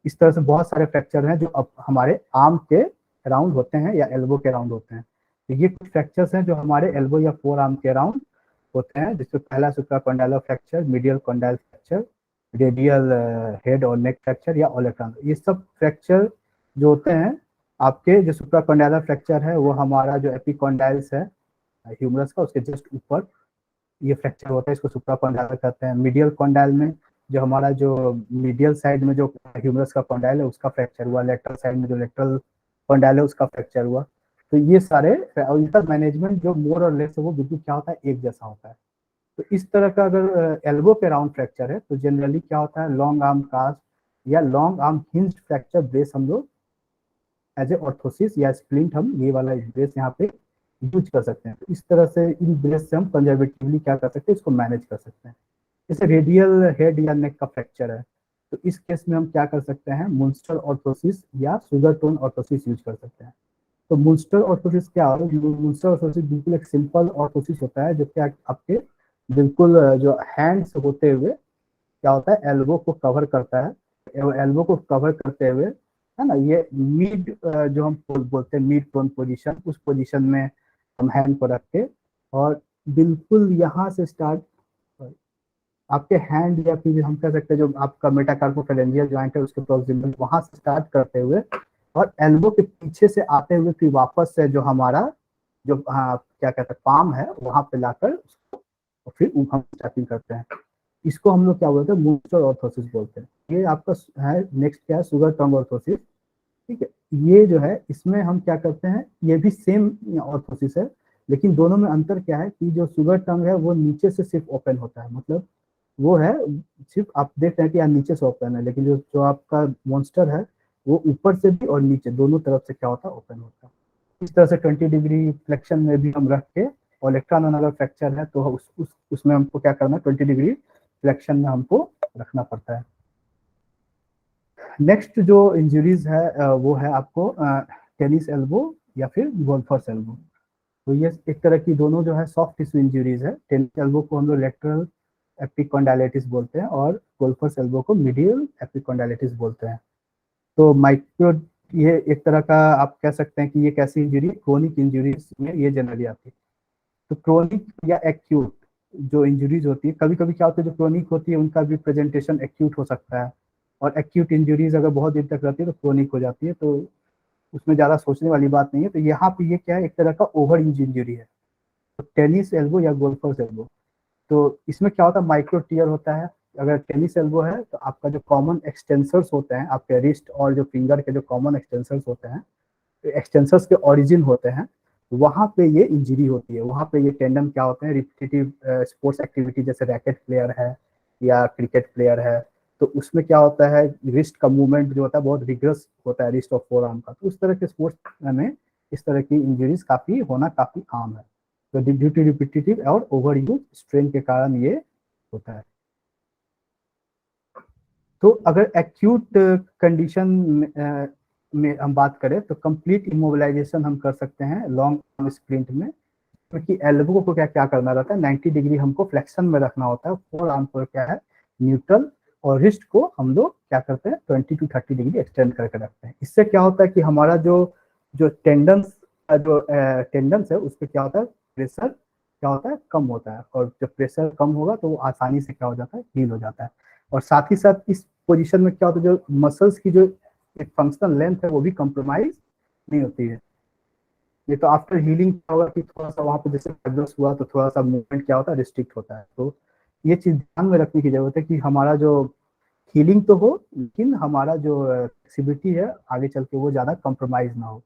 इस तरह से बहुत सारे फ्रैक्चर हैं जो अब हमारे आर्म के अराउंड होते हैं या एल्बो के अराउंड होते हैं। तो ये कुछ फ्रैक्चर्स हैं जो हमारे एल्बो या फोर आर्म के अराउंड होते हैं, जिसमें पहला supracondylar fracture, medial condyle fracture, radial head और नेक फ्रैक्चर या ओलेक्ट्रॉन। ये सब फ्रैक्चर जो होते हैं आपके, जो सुप्राकॉन्डाइलर फ्रैक्चर है वो हमारा जो एपिकॉन्डाइल्स है ह्यूमरस का, उसके जस्ट ऊपर ये फ्रैक्चर होता है, इसको सुप्राकॉन्डाइलर कहते हैं। मीडियल कॉन्डाइल में जो हमारा जो मीडियल साइड में जो ह्यूमरस का कॉन्डाइल है उसका फ्रैक्चर हुआ, लेटरल साइड में जो लेटरल कॉन्डाइल है उसका फ्रैक्चर हुआ। तो ये सारे, और इनका मैनेजमेंट जो मोर और लेस है वो बिल्कुल क्या होता है, एक जैसा होता है। तो इस तरह का अगर एल्बो के राउंड फ्रैक्चर है तो जनरली क्या होता है, लॉन्ग आर्म कास्ट या long arm hinge fracture brace हम लोग एज ए ऑर्थोसिस या स्प्लिंट हम ये वाला ब्रेस यहाँ पे यूज कर सकते हैं। तो इस तरह से इन ब्रेस से हम कंजर्वेटिवली क्या कर सकते हैं, इसको मैनेज कर सकते हैं। जैसे रेडियल हेड या नेक का फ्रैक्चर है तो इस केस में हम क्या कर सकते हैं, मुंस्टर ऑर्थोसिस या शुगर टोन ऑर्थोसिस यूज कर सकते हैं। तो मुंस्टर ऑर्थोसिस क्या है, मुंस्टर ऑर्थोसिस बिल्कुल एक सिंपल ऑर्थोसिस होता है जो कि आपके बिल्कुल जो हैंड्स होते हुए क्या होता है, एल्बो को कवर करता है। एल्बो को कवर करते हुए, है ना, ये मिड जो हम बोलते हैं मिड टोन पोजीशन, उस पोजीशन में हम हैंड को रख के और बिल्कुल यहाँ से स्टार्ट आपके हैंड या फिर हम कह सकते हैं जो आपका मेटाकार्पोफेरेंजियल जॉइंट है उसके प्रॉक्सिमल वहां से स्टार्ट करते हुए और एल्बो के पीछे से आते हुए फिर वापस से जो हमारा जो क्या कहते हैं पाम है वहां पे लाकर और फिर हम स्टैपिंग करते हैं। इसको हम लोग क्या बोलते हैं, मुंस्टर ऑर्थोसिस बोलते हैं। ये आपका है, नेक्स्ट क्या है, शुगर टंग ऑर्थोसिस। ठीक है, ये जो है इसमें हम क्या करते हैं, ये भी सेम ऑर्थोसिस है लेकिन दोनों में अंतर क्या है कि जो शुगर टंग है वो नीचे से सिर्फ ओपन होता है, मतलब वो है सिर्फ आप देख रहे हैं कि यहाँ नीचे से ओपन है, लेकिन जो जो आपका मॉन्स्टर है वो ऊपर से भी और नीचे दोनों तरफ से क्या होता है, ओपन होता है। इस तरह से 20 डिग्री फ्लेक्शन में भी हम रख के, और इलेक्ट्रॉन अगर फ्रैक्चर है तो उसमें हमको क्या करना है, 20 डिग्री फ्लेक्शन में हमको रखना पड़ता है। नेक्स्ट जो इंजरीज है वो है आपको टेनिस एल्बो या फिर गोल्फर्स एल्बो। तो ये एक तरह की दोनों जो है सॉफ्ट टिश्यू इंजरीज है। टेनिस एल्बो को हम लोग लेटरल एपिकॉन्डाइलिटिस बोलते हैं और गोल्फर्स एल्बो को मीडियल एपिकॉन्डाइलिटिस बोलते हैं। तो माइक्रो, ये एक तरह का आप कह सकते हैं कि ये कैसी इंजरी, क्रोनिक इंजरीज में ये जनरली आती है। तो क्रोनिक या एक्यूट जो इंजरीज होती है, कभी कभी क्या होता है जो क्रोनिक होती है उनका भी प्रेजेंटेशन एक्यूट हो सकता है, और एक्यूट इंजरीज अगर बहुत दिन तक रहती है तो क्रोनिक हो जाती है, तो उसमें ज़्यादा सोचने वाली बात नहीं है। तो यहाँ पे ये क्या है, एक तरह का ओवर यूज इंजरी है, तो टेनिस एल्बो या गोल्फर्स एल्बो। तो इसमें क्या होता है, माइक्रो टीयर होता है। अगर टेनिस एल्बो है तो आपका जो कॉमन एक्सटेंसर्स होते हैं आपके रिस्ट और जो फिंगर के जो कॉमन एक्सटेंसर्स होते हैं, एक्सटेंसर्स के ओरिजिन होते हैं, वहां पे ये इंजरी होती है। वहां पे ये टेंडन क्या होते हैं, रिपीटेटिव स्पोर्ट्स एक्टिविटी जैसे रैकेट प्लेयर है या क्रिकेट प्लेयर है, तो उसमें क्या होता है, रिस्ट का मूवमेंट जो होता है बहुत रिग्रेस होता है, रिस्ट और फोर आर्म का। तो उस तरह के स्पोर्ट्स में इस तरह की इंजरीज काफी होना काफी आम है। तो ड्यू टू रिपीटेटिव और ओवर यूज स्ट्रेन के कारण ये होता है। तो अगर एक्यूट कंडीशन में हम बात करें तो कंप्लीट इमोबिलाइजेशन हम कर सकते हैं लॉन्ग स्प्रिंट में, क्योंकि एल्बो को क्या क्या करना रहता है, 90 डिग्री हमको फ्लेक्शन में रखना होता है, फोर आर्म पर क्या है न्यूट्रल, और रिस्ट को हम लोग क्या करते हैं 20 to 30 डिग्री एक्सटेंड करके रखते हैं। इससे क्या होता है कि हमारा जो जो टेंडन्स है उस पर क्या होता है, प्रेशर क्या होता है, कम होता है, और जब प्रेशर कम होगा तो वो आसानी से क्या हो जाता है, हील हो जाता है। और साथ ही साथ इस पोजीशन में क्या होता है, जो मसल्स की जो एक फंक्शनल लेंथ है वो भी कॉम्प्रोमाइज नहीं होती है। ये तो आफ्टर हीलिंग क्या होगा कि थोड़ा सा वहाँ पे जैसे फाइब्रस हुआ तो थोड़ा सा मूवमेंट क्या होता है, रिस्ट्रिक्ट होता है। तो ये चीज ध्यान में रखने की जरूरत है कि हमारा जो हीलिंग तो हो लेकिन हमारा जो फ्लेक्सिबिलिटी है आगे चल के वो ज्यादा कॉम्प्रोमाइज ना हो।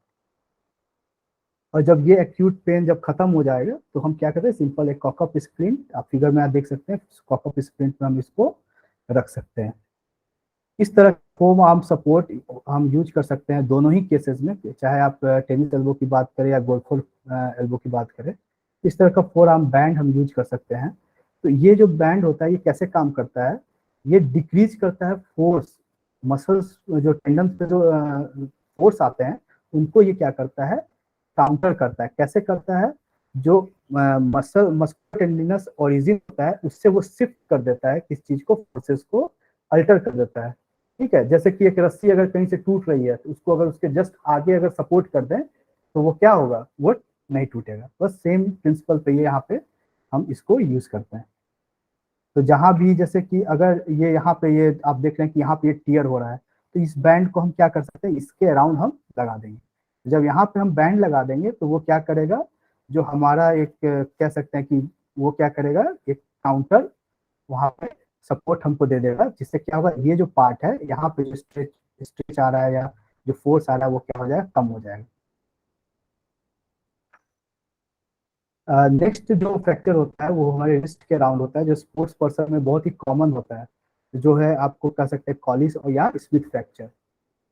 और जब ये एक्यूट पेन जब खत्म हो जाएगा तो हम क्या करते हैं, सिंपल एक कॉकअप स्प्रिंट, आप फिगर में आप देख सकते हैं, कॉकअप स्प्रिंट में हम इसको रख सकते हैं। इस तरह फोम आर्म सपोर्ट हम यूज कर सकते हैं दोनों ही केसेस में, चाहे आप टेनिस एल्बो की बात करें या गोल्फ एल्बो की बात करें। इस तरह का फोर आर्म बैंड हम यूज कर सकते हैं। तो ये जो बैंड होता है ये कैसे काम करता है, ये डिक्रीज करता है फोर्स, मसल्स जो टेंडन पे जो फोर्स आते हैं उनको ये क्या करता है, काउंटर करता है। कैसे करता है, जो मस्कुलर टेंडिनस ओरिजिन होता है उससे वो शिफ्ट कर देता है किस चीज को, फोर्सेस को अल्टर कर देता है। ठीक है, जैसे कि एक रस्सी अगर कहीं से टूट रही है तो उसको अगर उसके जस्ट आगे अगर सपोर्ट कर दें तो वो क्या होगा, वो नहीं टूटेगा। बस सेम प्रिंसिपल पे ये यहाँ पे हम इसको यूज करते हैं। तो जहाँ भी जैसे कि अगर ये यहाँ पे ये आप देख रहे हैं कि यहाँ पे ये टीयर हो रहा है, तो इस बैंड को हम क्या कर सकते हैं, इसके अराउंड हम लगा देंगे। जब यहाँ पे हम बैंड लगा देंगे तो वो क्या करेगा, जो हमारा एक कह सकते हैं कि वो क्या करेगा, एक काउंटर वहाँ पे सपोर्ट हमको दे देगा, जिससे क्या होगा, ये जो पार्ट है यहाँ पे जो स्ट्रेच स्ट्रेच आ रहा है या जो फोर्स आ रहा है वो क्या हो जाएगा, कम हो जाएगा। नेक्स्ट जो फ्रैक्चर होता है वो हमारे रिस्ट के अराउंड होता है, जो स्पोर्ट्स पर्सन में बहुत ही कॉमन होता है, जो है आपको कह सकते हैं कॉलिस और या स्मिथ फ्रैक्चर।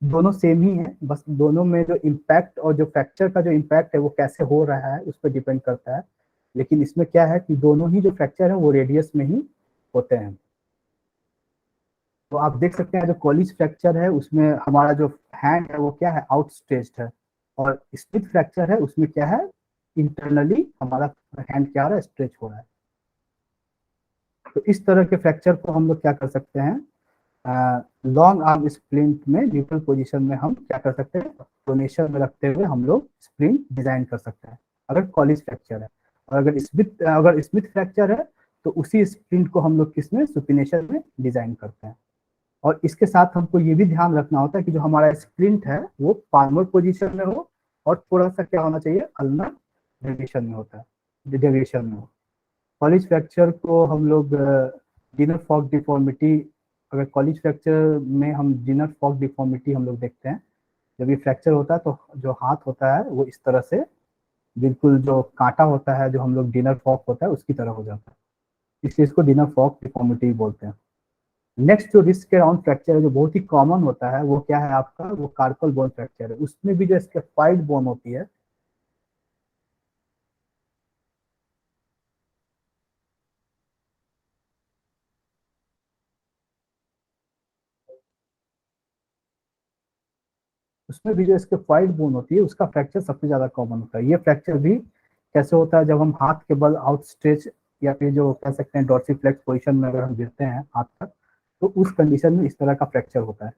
दोनों सेम ही है, बस दोनों में जो इम्पैक्ट और जो फ्रैक्चर का जो इम्पैक्ट है वो कैसे हो रहा है उस पर डिपेंड करता है। लेकिन इसमें क्या है कि दोनों ही जो फ्रैक्चर है वो रेडियस में ही होते हैं। तो आप देख सकते हैं जो कॉलिस फ्रैक्चर है उसमें हमारा जो हैंड है वो क्या है, आउटस्ट्रेच्ड है, और स्मिथ फ्रैक्चर है उसमें क्या है, इंटरनली हमारा हैंड क्या हो रहा है, स्ट्रेच हो रहा है। तो इस तरह के फ्रैक्चर को हम लोग क्या कर सकते हैं, लॉन्ग आर्म स्प्लिंट में न्यूट्रल पोजीशन में हम क्या कर सकते हैं, प्रोनेशन में रखते हुए हम लोग स्प्रिंट डिजाइन कर सकते हैं, अगर कॉलिस फ्रैक्चर है। और अगर स्मिथ फ्रैक्चर है तो उसी स्प्रिंट को हम लोग किस में, सुपिनेशन में डिजाइन करते हैं। और इसके साथ हमको ये भी ध्यान रखना होता है कि जो हमारा स्प्रिंट है वो पाल्मर पोजीशन में हो, और थोड़ा सा क्या होना चाहिए, अल्नर डेविएशन में होता है, डेविएशन में हो। कॉलिस फ्रैक्चर को हम लोग डिनर फॉक डिफॉर्मिटी, अगर कॉलिस फ्रैक्चर में हम डिनर फॉक डिफॉर्मिटी हम लोग देखते हैं, जब ये फ्रैक्चर होता है तो जो हाथ होता है वो इस तरह से बिल्कुल जो कांटा होता है, जो हम लोग डिनर फॉक होता है उसकी तरह हो जाता है, इस चीज को डिनर फॉक डिफॉर्मिटी बोलते हैं। नेक्स्ट जो रिस्ट के राउंड फ्रैक्चर है जो बहुत ही कॉमन होता है वो क्या है आपका, वो कार्पल बोन फ्रैक्चर है। उसमें भी जो स्केफॉइड बोन होती है, उसमें भी जो स्केफॉइड बोन होती है उसका फ्रैक्चर सबसे ज्यादा कॉमन होता है। ये फ्रैक्चर भी कैसे होता है, जब हम हाथ के बल आउटस्ट्रेच या फिर जो कह सकते हैं डॉर्सीफ्लेक्स पोजीशन में अगर हम गिरते हैं हाथ तक, तो उस कंडीशन में इस तरह का फ्रैक्चर होता है।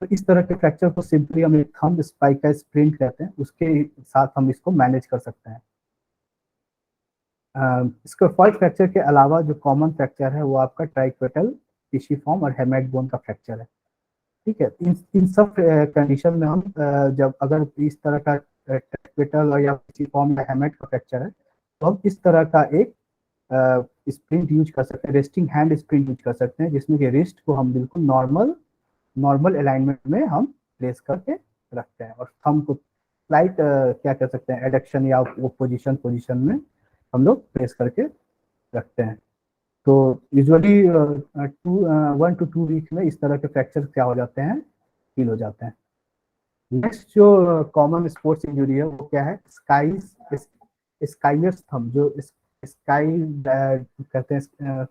तो इस तरह के फ्रैक्चर को सिंपली हम एक थंब स्पाइक का स्प्रिंट कहते हैं, उसके साथ हम इसको मैनेज कर सकते हैं। स्केफॉइड फ्रैक्चर के अलावा जो कॉमन फ्रैक्चर है वो आपका ट्राइक्वेटल टिशिफॉर्म और हेमेट बोन का फ्रैक्चर है। ठीक है, इन सब कंडीशन में हम जब अगर इस तरह का ट्राइक्वेटल और या टिशिफॉर्म या हेमेट का फ्रैक्चर है तो हम इस तरह का एक स्प्रिंट यूज कर सकते हैं, रेस्टिंग हैंड स्प्रिंट यूज कर सकते हैं, जिसमें कि रिस्ट को हम बिल्कुल नॉर्मल अलाइनमेंट में हम प्लेस करके रखते हैं, और थंब को स्लाइट क्या कर सकते हैं, एडक्शन या वो पोजीशन में हम लोग प्लेस करके रखते हैं। तो यूजुअली 1 to 2 वीक में इस तरह के फ्रैक्चर क्या हो जाते हैं, हील हो जाते हैं। नेक्स्ट जो कॉमन स्पोर्ट्स इंजरी है वो क्या है, स्काइयर्स थंब, जो स्काई कहते हैं,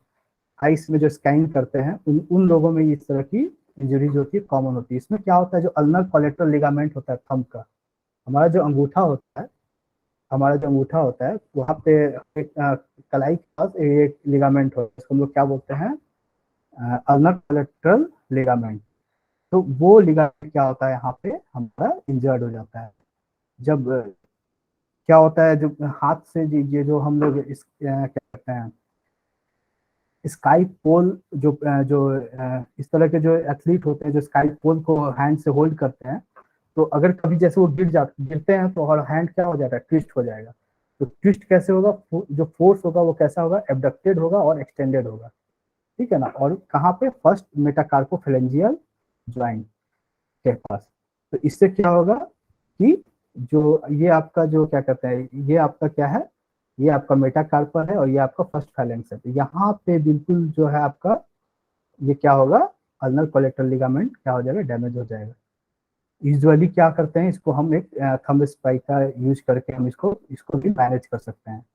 आइस में जो स्काइंग करते हैं उन लोगों में इस तरह की इंजरी जो होती है कॉमन होती है। इसमें क्या होता है, जो अल्नर कोलेटरल लिगामेंट होता है थंब का, हमारा जो अंगूठा होता है, वहाँ पे एक कलाई के पास एक लिगामेंट होता है, उसको हम लोग क्या बोलते हैं, अल्नर कोलेटरल लिगामेंट। तो वो लिगामेंट क्या होता है, यहाँ पे हमारा इंजर्ड हो जाता है। जब क्या होता है, जो हाथ से ये जो हम लोग क्या कहते हैं, स्काई पोल, इस तरह के जो एथलीट होते हैं जो स्काई पोल को हैंड से होल्ड करते हैं, तो अगर कभी जैसे वो गिरते हैं तो और हैंड क्या हो जाता है, ट्विस्ट हो जाएगा। तो ट्विस्ट कैसे होगा, जो फोर्स होगा वो कैसा होगा, एबडक्टेड होगा और एक्सटेंडेड होगा, ठीक है ना। और कहाँ पे, फर्स्ट मेटाकार्पोफेलेंजियल ज्वाइंट के पास। तो इससे क्या होगा कि जो ये आपका जो क्या कहते हैं, ये आपका क्या है, ये आपका मेटाकार्पल है और ये आपका फर्स्ट फैलेंक्स है। तो यहाँ पे बिल्कुल जो है आपका ये क्या होगा, अल्नर कोलेटरल लिगामेंट क्या हो जाएगा, डैमेज हो जाएगा। यूजुअली क्या करते हैं, इसको हम एक थंब स्पाइक का यूज करके हम इसको भी मैनेज कर सकते हैं।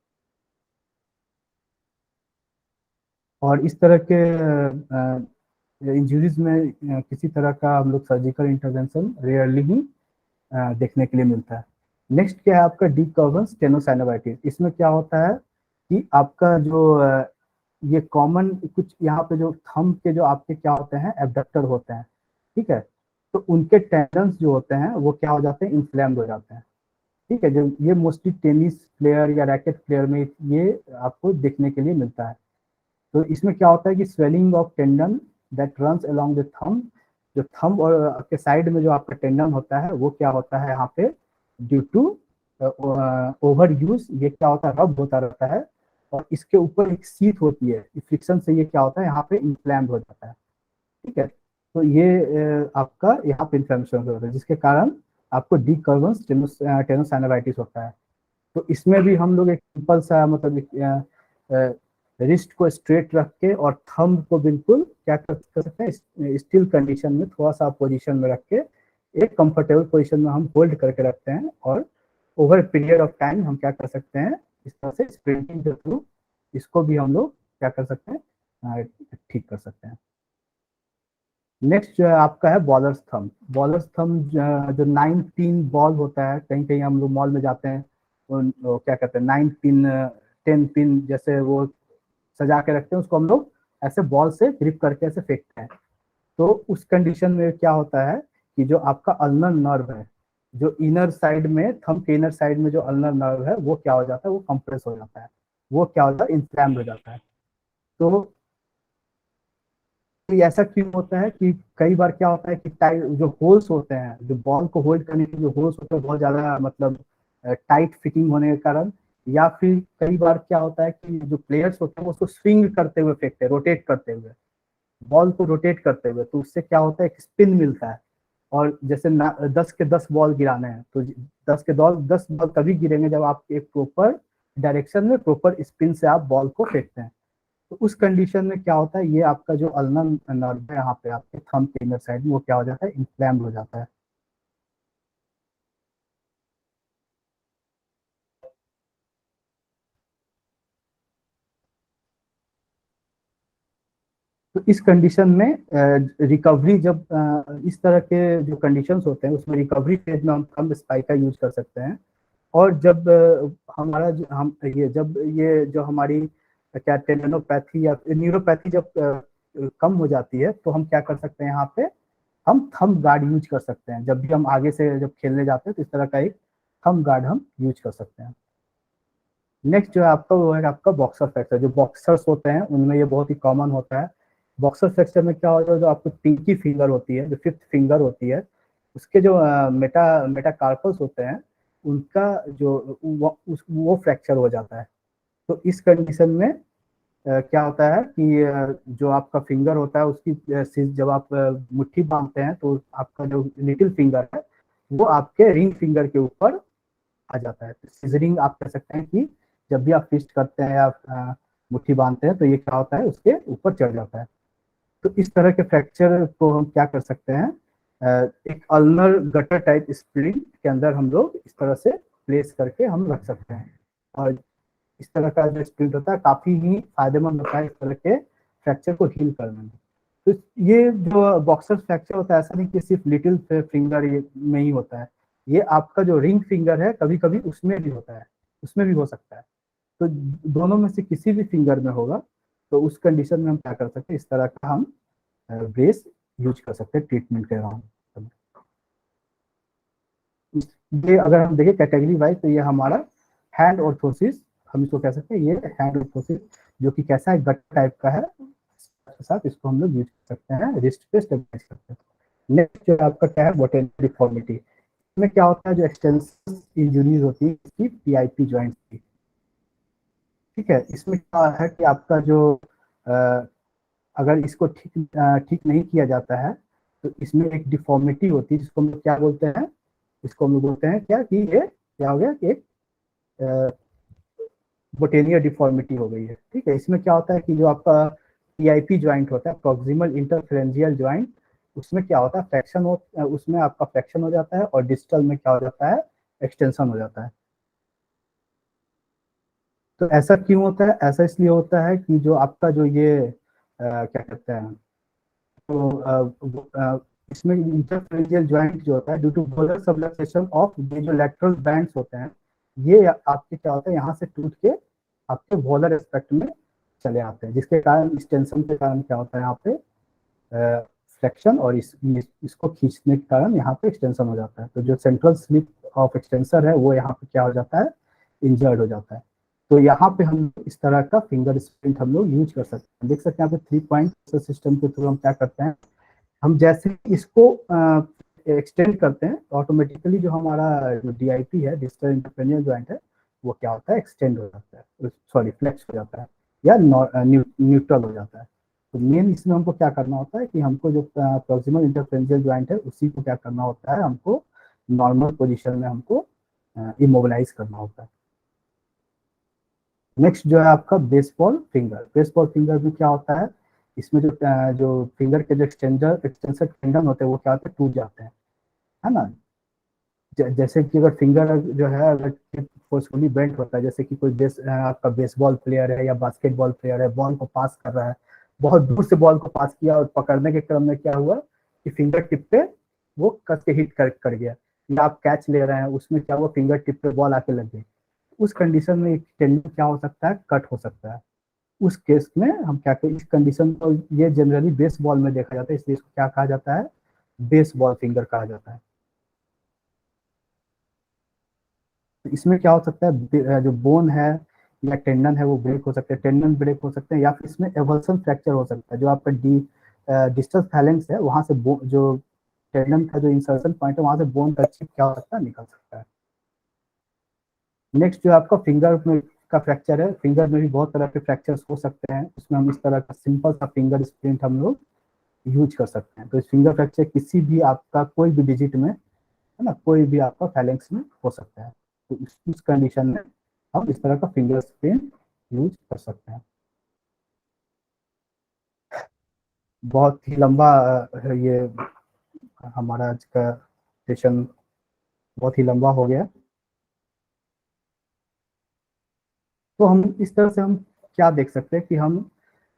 और इस तरह के इंजरीज में किसी तरह का हम लोग सर्जिकल इंटरवेंशन रेयरली ही देखने के लिए मिलता है। नेक्स्ट क्या है आपका, डिकर्वन स्टेनोसाइनोवाइटिस। इसमें क्या होता है कि आपका जो ये कॉमन कुछ यहाँ पे जो थंब के जो आपके क्या होते हैं, एबडक्टर होते हैं, ठीक है। तो उनके टेंडन्स जो होते हैं वो क्या हो जाते हैं, इन्फ्लेम्ड हो जाते हैं, ठीक है। जो ये मोस्टली टेनिस प्लेयर या रैकेट प्लेयर में ये आपको देखने के लिए मिलता है। तो इसमें क्या होता है कि swelling of tendon that runs along the thumb, जो थंब और के साइड में जो आपका टेंडन होता है वो क्या होता है यहाँ पे ड्यू टू ओवर यूज, ये क्या होता है रब होता रहता है, और इसके ऊपर एक सीट होती है, फ्रिक्शन से ये क्या होता है यहाँ पे इन्फ्लेम्ड हो जाता है। ठीक है, तो ये आपका यहाँ पे इन्फ्लेमेशन होता है, जिसके कारण आपको डिकर्वेंस टेनोसाइनोवाइटिस होता है। तो इसमें भी हम लोग एक सिंपल सा मतलब रिस्ट को स्ट्रेट रख के और थंब को बिल्कुल क्या कर सकते हैं, स्टिल कंडीशन में थोड़ा सा पोजीशन में रख के एक कंफर्टेबल पोजीशन में हम होल्ड करके रखते हैं, और ओवर पीरियड ऑफ टाइम हम क्या कर सकते हैं, इस तरह से स्प्रिंटिंग के थ्रू इसको भी हम लोग क्या कर सकते हैं, ठीक कर सकते हैं। नेक्स्ट जो है आपका है बॉलर्स थंब। बॉलर्स थंब जो 9 पिन बॉल होता है, कहीं कहीं हम लोग मॉल में जाते हैं, वो क्या कहते हैं 9 पिन 10 पिन जैसे वो सजा के रखते हैं, उसको हम लोग ऐसे बॉल से ग्रिप करके ऐसे फेंकते हैं। तो उस कंडीशन में क्या होता है कि जो आपका अल्नर नर्व है, जो इनर साइड में थंब के इनर साइड में जो अल्नर नर्व है वो क्या हो जाता है, वो कंप्रेस हो जाता है, वो क्या होता है इन्फ्लेम्ड हो जाता है। तो ऐसा क्यों होता है कि कई बार क्या होता है कि जो होल्स होते हैं, जो बॉल को होल्ड करने के जो होल्स होते हैं बहुत ज्यादा मतलब टाइट फिटिंग होने के कारण, या फिर कई बार क्या होता है कि जो प्लेयर्स होते हैं वो उसको स्विंग करते हुए फेंकते हैं, रोटेट करते हुए, बॉल को रोटेट करते हुए, तो उससे क्या होता है एक स्पिन मिलता है। और जैसे 10 के 10 बॉल गिराने हैं, तो 10 बॉल तभी गिरेंगे जब आप एक प्रॉपर डायरेक्शन में प्रॉपर स्पिन से आप बॉल को फेंकते हैं। तो उस कंडीशन में क्या होता है, ये आपका जो अल्नर नर्व है यहाँ पे आपके थंब के इनर साइड में वो क्या हो जाता है, इन्फ्लेम्ड हो जाता है। तो इस कंडीशन में रिकवरी जब इस तरह के जो कंडीशंस होते हैं उसमें रिकवरी फेज में हम थंब स्पाइक का यूज कर सकते हैं। और जब हमारा हम ये जब ये जो हमारी क्या टेंडनोपैथी या न्यूरोपैथी जब कम हो जाती है, तो हम क्या कर सकते हैं यहाँ पे, हम थंब गार्ड यूज कर सकते हैं। जब भी हम आगे से जब खेलने जाते हैं तो इस तरह का एक थंब गार्ड हम यूज कर सकते हैं। नेक्स्ट जो है आपका वो है आपका बॉक्सर फ्रैक्चर। जो बॉक्सर्स होते हैं उनमें ये बहुत ही कॉमन होता है। बॉक्सर फ्रैक्चर में क्या होता है, जो आपको पिंकी फिंगर होती है, जो 5th फिंगर होती है, उसके जो मेटाकार्पल्स होते हैं उनका जो वो फ्रैक्चर हो जाता है। तो इस कंडीशन में क्या होता है कि जो आपका फिंगर होता है उसकी जब आप मुट्ठी बांधते हैं तो आपका जो लिटिल फिंगर है वो आपके रिंग फिंगर के ऊपर आ जाता है। सीजरिंग आप कह सकते हैं कि जब भी आप फिस्ट करते हैं या मुट्ठी बांधते हैं तो ये क्या होता है, उसके ऊपर चढ़ जाता है। तो इस तरह के फ्रैक्चर को हम क्या कर सकते हैं, एक अल्नर गटर टाइप स्प्रिंग के अंदर हम लोग इस तरह से प्लेस करके हम रख सकते हैं। और इस तरह का जो स्प्रिंट होता है काफी ही फायदेमंद होता है इस तरह के फ्रैक्चर को हील करने में। तो ये जो बॉक्सर फ्रैक्चर होता है ऐसा नहीं कि सिर्फ लिटिल फिंगर में ही होता है, ये आपका जो रिंग फिंगर है कभी कभी उसमें भी होता है, उसमें भी हो सकता है। तो दोनों में से किसी भी फिंगर में होगा तो उस कंडीशन में हम क्या कर सकते हैं, इस तरह का हम ब्रेस यूज कर सकते हैं ट्रीटमेंट के दौरान। ये अगर हम देखें कैटेगरी वाइज तो ये हमारा हैंड ऑर्थोसिस, हम इसको कह सकते हैं, ये हैंड ऑर्थोसिस जो कि कैसा है, गट टाइप का है, के साथ इसको हम लोग यूज कर सकते हैं, रिस्ट पे स्टेबलाइज करते हैं। नेक्स्ट जो आपका क्या है बोटेनिक डिफॉर्मिटी। इसमें क्या होता है, जो एक्सटेंसिव इंजरीज होती है इसकी पीआईपी जॉइंट की। ठीक है, इसमें क्या है कि आपका जो अगर इसको ठीक नहीं किया जाता है तो इसमें एक डिफॉर्मिटी होती है जिसको हम लोग क्या बोलते हैं, इसको हम लोग बोलते हैं क्या कि ये क्या हो गया कि एक बोटेनिया डिफॉर्मिटी हो गई है। ठीक है, इसमें क्या होता है कि जो आपका पीआईपी ज्वाइंट होता है, प्रॉक्सिमल इंटरफेरेंजियल ज्वाइंट, उसमें क्या होता है फ्रैक्शन उसमें आपका फ्रैक्शन हो जाता है, और डिस्टल में क्या हो जाता है, एक्सटेंशन हो जाता है। तो ऐसा क्यों होता है, ऐसा इसलिए होता है कि जो आपका जो ये क्या कहते हैं, तो इसमें इंटरफेरेंजियल ज्वाइंट जो होता है due to bowler subluxation of ये जो लेटरल बैंड्स होते हैं, ये आपके क्या होता है यहाँ से टूट के आपके वॉलर एस्पेक्ट में चले आते हैं, जिसके कारण इस टेंशन के कारण क्या होता है यहाँ पे फ्लेक्शन, और इसको खींचने के कारण यहाँ पे एक्सटेंशन हो जाता है। तो जो सेंट्रल स्लिप ऑफ एक्सटेंसर है वो यहाँ पे क्या हो जाता है, इंजर्ड हो जाता है। तो यहाँ पे हम इस तरह का फिंगर प्रिंट हम लोग यूज कर सकते हैं। देख सकते हैं यहाँ पे 3 पॉइंट सिस्टम के थ्रू हम क्या करते हैं, हम जैसे ही इसको एक्सटेंड करते हैं ऑटोमेटिकली जो हमारा DIP है, डिजिटल इंटरपेनियर जॉइंट है, वो क्या होता है, एक्सटेंड हो जाता है, सॉरी फ्लेक्स हो जाता है या न्यूट्रल हो जाता है। तो मेन इसमें हमको क्या करना होता है कि हमको जो प्रॉक्सिमल इंटरपेनियर जॉइंट है उसी को क्या करना होता है, हमको नॉर्मल पोजिशन में हमको इमोबिलाइज करना होता है। नेक्स्ट जो है आपका बेसबॉल फिंगर। बेसबॉल फिंगर में क्या होता है, इसमें जो फिंगर के जो एक्सटेंसर टेंडन होते हैं वो क्या होते हैं, टूट जाते हैं, है ना। जैसे कि अगर फिंगर जो है अगर फोर्सफुली बेंट होता है, जैसे कि कोई आपका बेसबॉल प्लेयर है या बास्केटबॉल प्लेयर है, बॉल को पास कर रहा है, बहुत दूर से बॉल को पास किया और पकड़ने के क्रम में क्या हुआ कि फिंगर टिप पे वो कस के हिट कर गया, या आप कैच ले रहे हैं उसमें क्या हुआ, फिंगर टिप पे बॉल आके लग गई। उस कंडीशन में टेंडन क्या हो सकता है, कट हो सकता है। उस केस में हम क्या करें, इस कंडीशन को ये जनरली बेसबॉल में देखा जाता है, इसलिए इसको क्या कहा जाता है, बेसबॉल फिंगर कहा जाता है। तो इसमें क्या हो सकता है, जो बोन है या टेंडन है वो ब्रेक हो सकते हैं, टेंडन ब्रेक हो सकते हैं, या फिर इसमें एवल्सन फ्रैक्चर हो सकता है। जो आपका डिस्टल फैलेंक्स है वहां से जो टेंडन का जो इंसर्शन पॉइंट है वहां से बोन का चिप क्या हो सकता है, निकल सकता है। नेक्स्ट जो आपका फिंगर में का फ्रैक्चर है, फिंगर में भी बहुत तरह के फ्रैक्चर्स हो सकते हैं, उसमें हम इस तरह का सिंपल सा फिंगर स्प्लिंट हम लोग यूज कर सकते हैं। तो इस फिंगर फ्रैक्चर किसी भी आपका कोई भी डिजिट में, है ना, कोई भी आपका फैलेंक्स में हो सकता है। तो इस कंडीशन में हम इस तरह का फिंगर स्प्लिंट यूज कर सकते हैं। बहुत ही लंबा ये हमारा आज का सेशन बहुत ही लंबा हो गया। तो हम इस तरह से हम क्या देख सकते हैं कि हम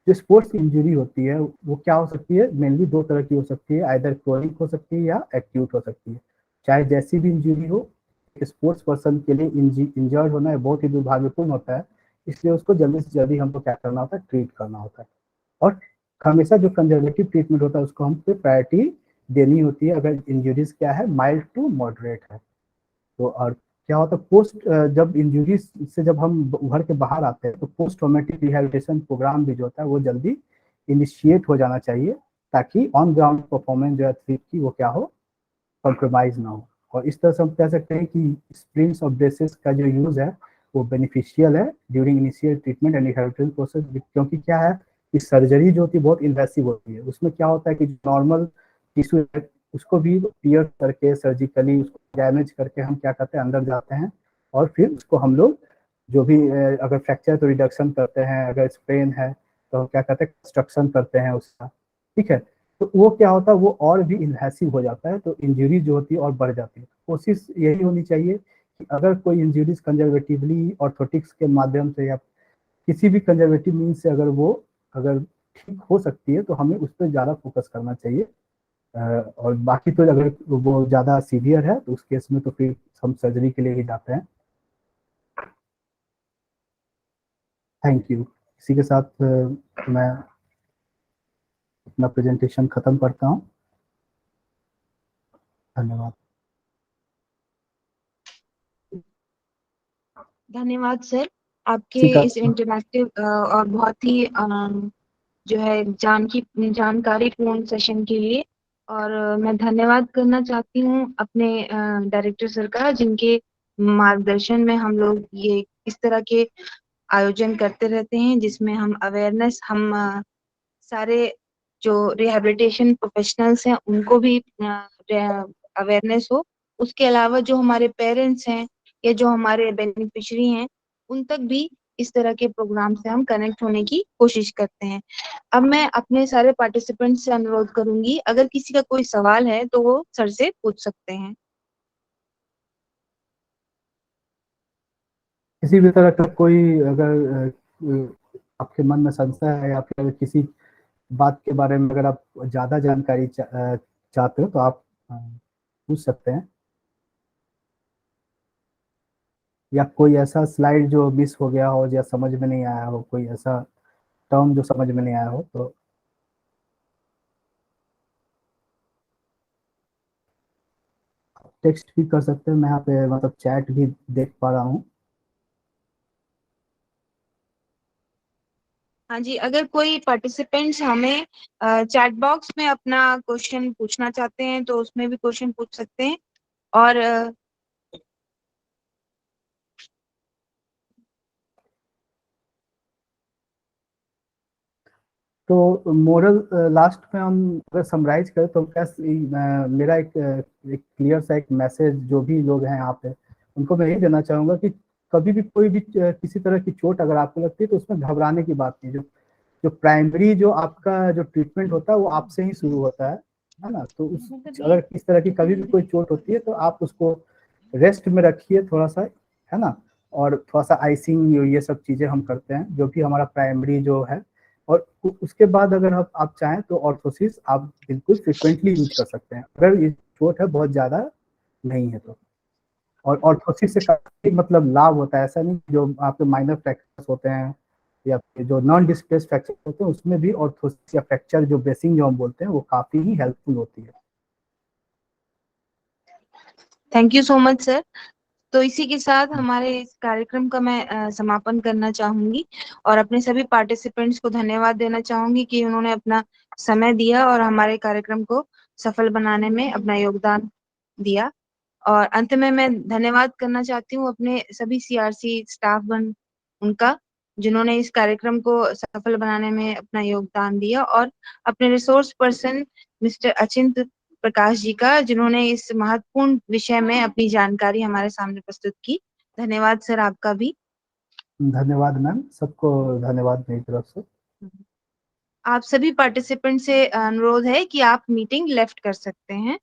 जो स्पोर्ट्स इंजरी होती है वो क्या हो सकती है, मेनली दो तरह की हो सकती है, आइदर क्रोनिक हो सकती है या एक्यूट हो सकती है। चाहे जैसी भी इंजरी हो, स्पोर्ट्स पर्सन के लिए इंजर्ड होना है बहुत ही दुर्भाग्यपूर्ण होता है, इसलिए उसको जल्दी से जल्दी हमको क्या करना होता है, ट्रीट करना होता है। और हमेशा जो कंजर्वेटिव ट्रीटमेंट होता है उसको हमको प्रायोरिटी देनी होती है अगर इंजरीज क्या है, माइल्ड टू मॉडरेट है। तो और क्या होता है, जब इंजरी से जब हम उभर के बाहर आते हैं तो पोस्ट ट्रॉमेटिक रिहैबिलिटेशन प्रोग्राम भी जो होता है वो जल्दी इनिशिएट हो जाना चाहिए, ताकि ऑन ग्राउंड परफॉर्मेंस जो है एथलीट की वो क्या हो, कॉम्प्रोमाइज ना हो। और इस तरह से हम कह सकते हैं कि स्प्रिंट्स और ब्रेसेस का जो यूज है वो बेनिफिशियल है during initial treatment and rehabilitation process, क्योंकि क्या है कि सर्जरी जो होती है बहुत इन्वेसिव होती है। उसमें क्या होता है कि नॉर्मल टिश्यू उसको भी पियर करके सर्जिकली उसको डैमेज करके हम क्या करते हैं, अंदर जाते हैं और फिर उसको हम लोग जो भी अगर फ्रैक्चर है तो रिडक्शन करते हैं, अगर स्प्रेन है तो हम क्या करते हैं, कंस्ट्रक्शन करते हैं उसका, ठीक है। तो वो क्या होता है, वो और भी इन्वेसिव हो जाता है, तो इंजरी जो होती है और बढ़ जाती है। कोशिश यही होनी चाहिए कि अगर कोई इंजरीज कंजर्वेटिवली ऑर्थोटिक्स के माध्यम से या किसी भी कंजर्वेटिव मीन्स से अगर ठीक हो सकती है तो हमें उस पर ज़्यादा फोकस करना चाहिए। और बाकी तो अगर वो ज़्यादा सीवियर है तो उस केस में तो फिर हम सर्जरी के लिए ही जाते हैं। Thank you. इसी के साथ मैं अपना प्रेजेंटेशन खत्म करता हूँ। धन्यवाद। धन्यवाद सर, आपके किसी का इस इंटरैक्टिव और बहुत ही जो है जानकारीपूर्ण सेशन के लिए। और मैं धन्यवाद करना चाहती हूँ अपने डायरेक्टर सर का, जिनके मार्गदर्शन में हम लोग ये इस तरह के आयोजन करते रहते हैं, जिसमें हम सारे जो रिहैबिलिटेशन प्रोफेशनल्स हैं उनको भी अवेयरनेस हो। उसके अलावा जो हमारे पेरेंट्स हैं या जो हमारे बेनिफिशियरी हैं उन तक भी इस तरह के प्रोग्राम से हम कनेक्ट होने की कोशिश करते हैं। अब मैं अपने सारे पार्टिसिपेंट्स से अनुरोध करूंगी, अगर किसी का कोई सवाल है तो वो सर से पूछ सकते हैं। किसी भी तरह का कोई अगर आपके मन में संशय है या फिर किसी बात के बारे में अगर आप ज़्यादा जानकारी चाहते हो तो आप पूछ सकते हैं, या कोई ऐसा स्लाइड जो मिस हो गया हो या समझ में नहीं आया हो, कोई ऐसा टर्म जो समझ में नहीं आया हो तो टेक्स्ट भी कर सकते हैं। मैं यहाँ पे मतलब चैट भी देख पा रहा हूँ। हाँ जी, अगर कोई पार्टिसिपेंट्स हमें चैट बॉक्स में अपना क्वेश्चन पूछना चाहते हैं तो उसमें भी क्वेश्चन पूछ सकते हैं। और तो मोरल लास्ट में हम अगर समराइज करें तो क्या मेरा एक क्लियर सा एक मैसेज जो भी लोग हैं यहाँ पे उनको मैं यही देना चाहूंगा कि कभी भी कोई भी किसी तरह की चोट अगर आपको लगती है तो उसमें घबराने की बात नहीं। जो जो प्राइमरी जो आपका जो ट्रीटमेंट होता है वो आपसे ही शुरू होता है ना। तो उस अगर किस तरह की कभी भी कोई चोट होती है तो आप उसको रेस्ट में रखिए थोड़ा सा, है ना। और थोड़ा सा आइसिंग ये सब चीजें हम करते हैं जो कि हमारा प्राइमरी जो है। और उसके बाद अगर आप चाहें तो ऑर्थोसिस आप बिल्कुल फ्रिक्वेंटली यूज कर सकते हैं अगर ये चोट है बहुत ज्यादा नहीं है तो। और ऑर्थोसिस से काफी मतलब लाभ होता है, ऐसा नहीं जो आपके माइनर फ्रैक्चर्स होते हैं या फिर जो नॉन डिस्प्लेस फ्रैक्चर होते हैं उसमें भी ऑर्थोसिस या फ्रैक्चर जो ब्रेसिंग जो हम बोलते हैं वो काफी ही हेल्पफुल होती है। Thank you so much sir. तो इसी के साथ हमारे इस कार्यक्रम का मैं समापन करना चाहूंगी और अपने सभी पार्टिसिपेंट्स को धन्यवाद देना चाहूंगी कि उन्होंने अपना समय दिया और हमारे कार्यक्रम को सफल बनाने में अपना योगदान दिया। और अंत में मैं धन्यवाद करना चाहती हूँ अपने सभी सीआरसी स्टाफगण उनका, जिन्होंने इस कार्यक्रम को सफल बनाने में अपना योगदान दिया, और अपने resource person mister अचिंत Prakash ji का, जिन्होंने इस महत्वपूर्ण विषय में अपनी जानकारी हमारे सामने प्रस्तुत की। धन्यवाद सर आपका भी। धन्यवाद मैम, सबको धन्यवाद मेरी तरफ से। आप सभी पार्टिसिपेंट से अनुरोध है कि आप मीटिंग लेफ्ट कर सकते हैं।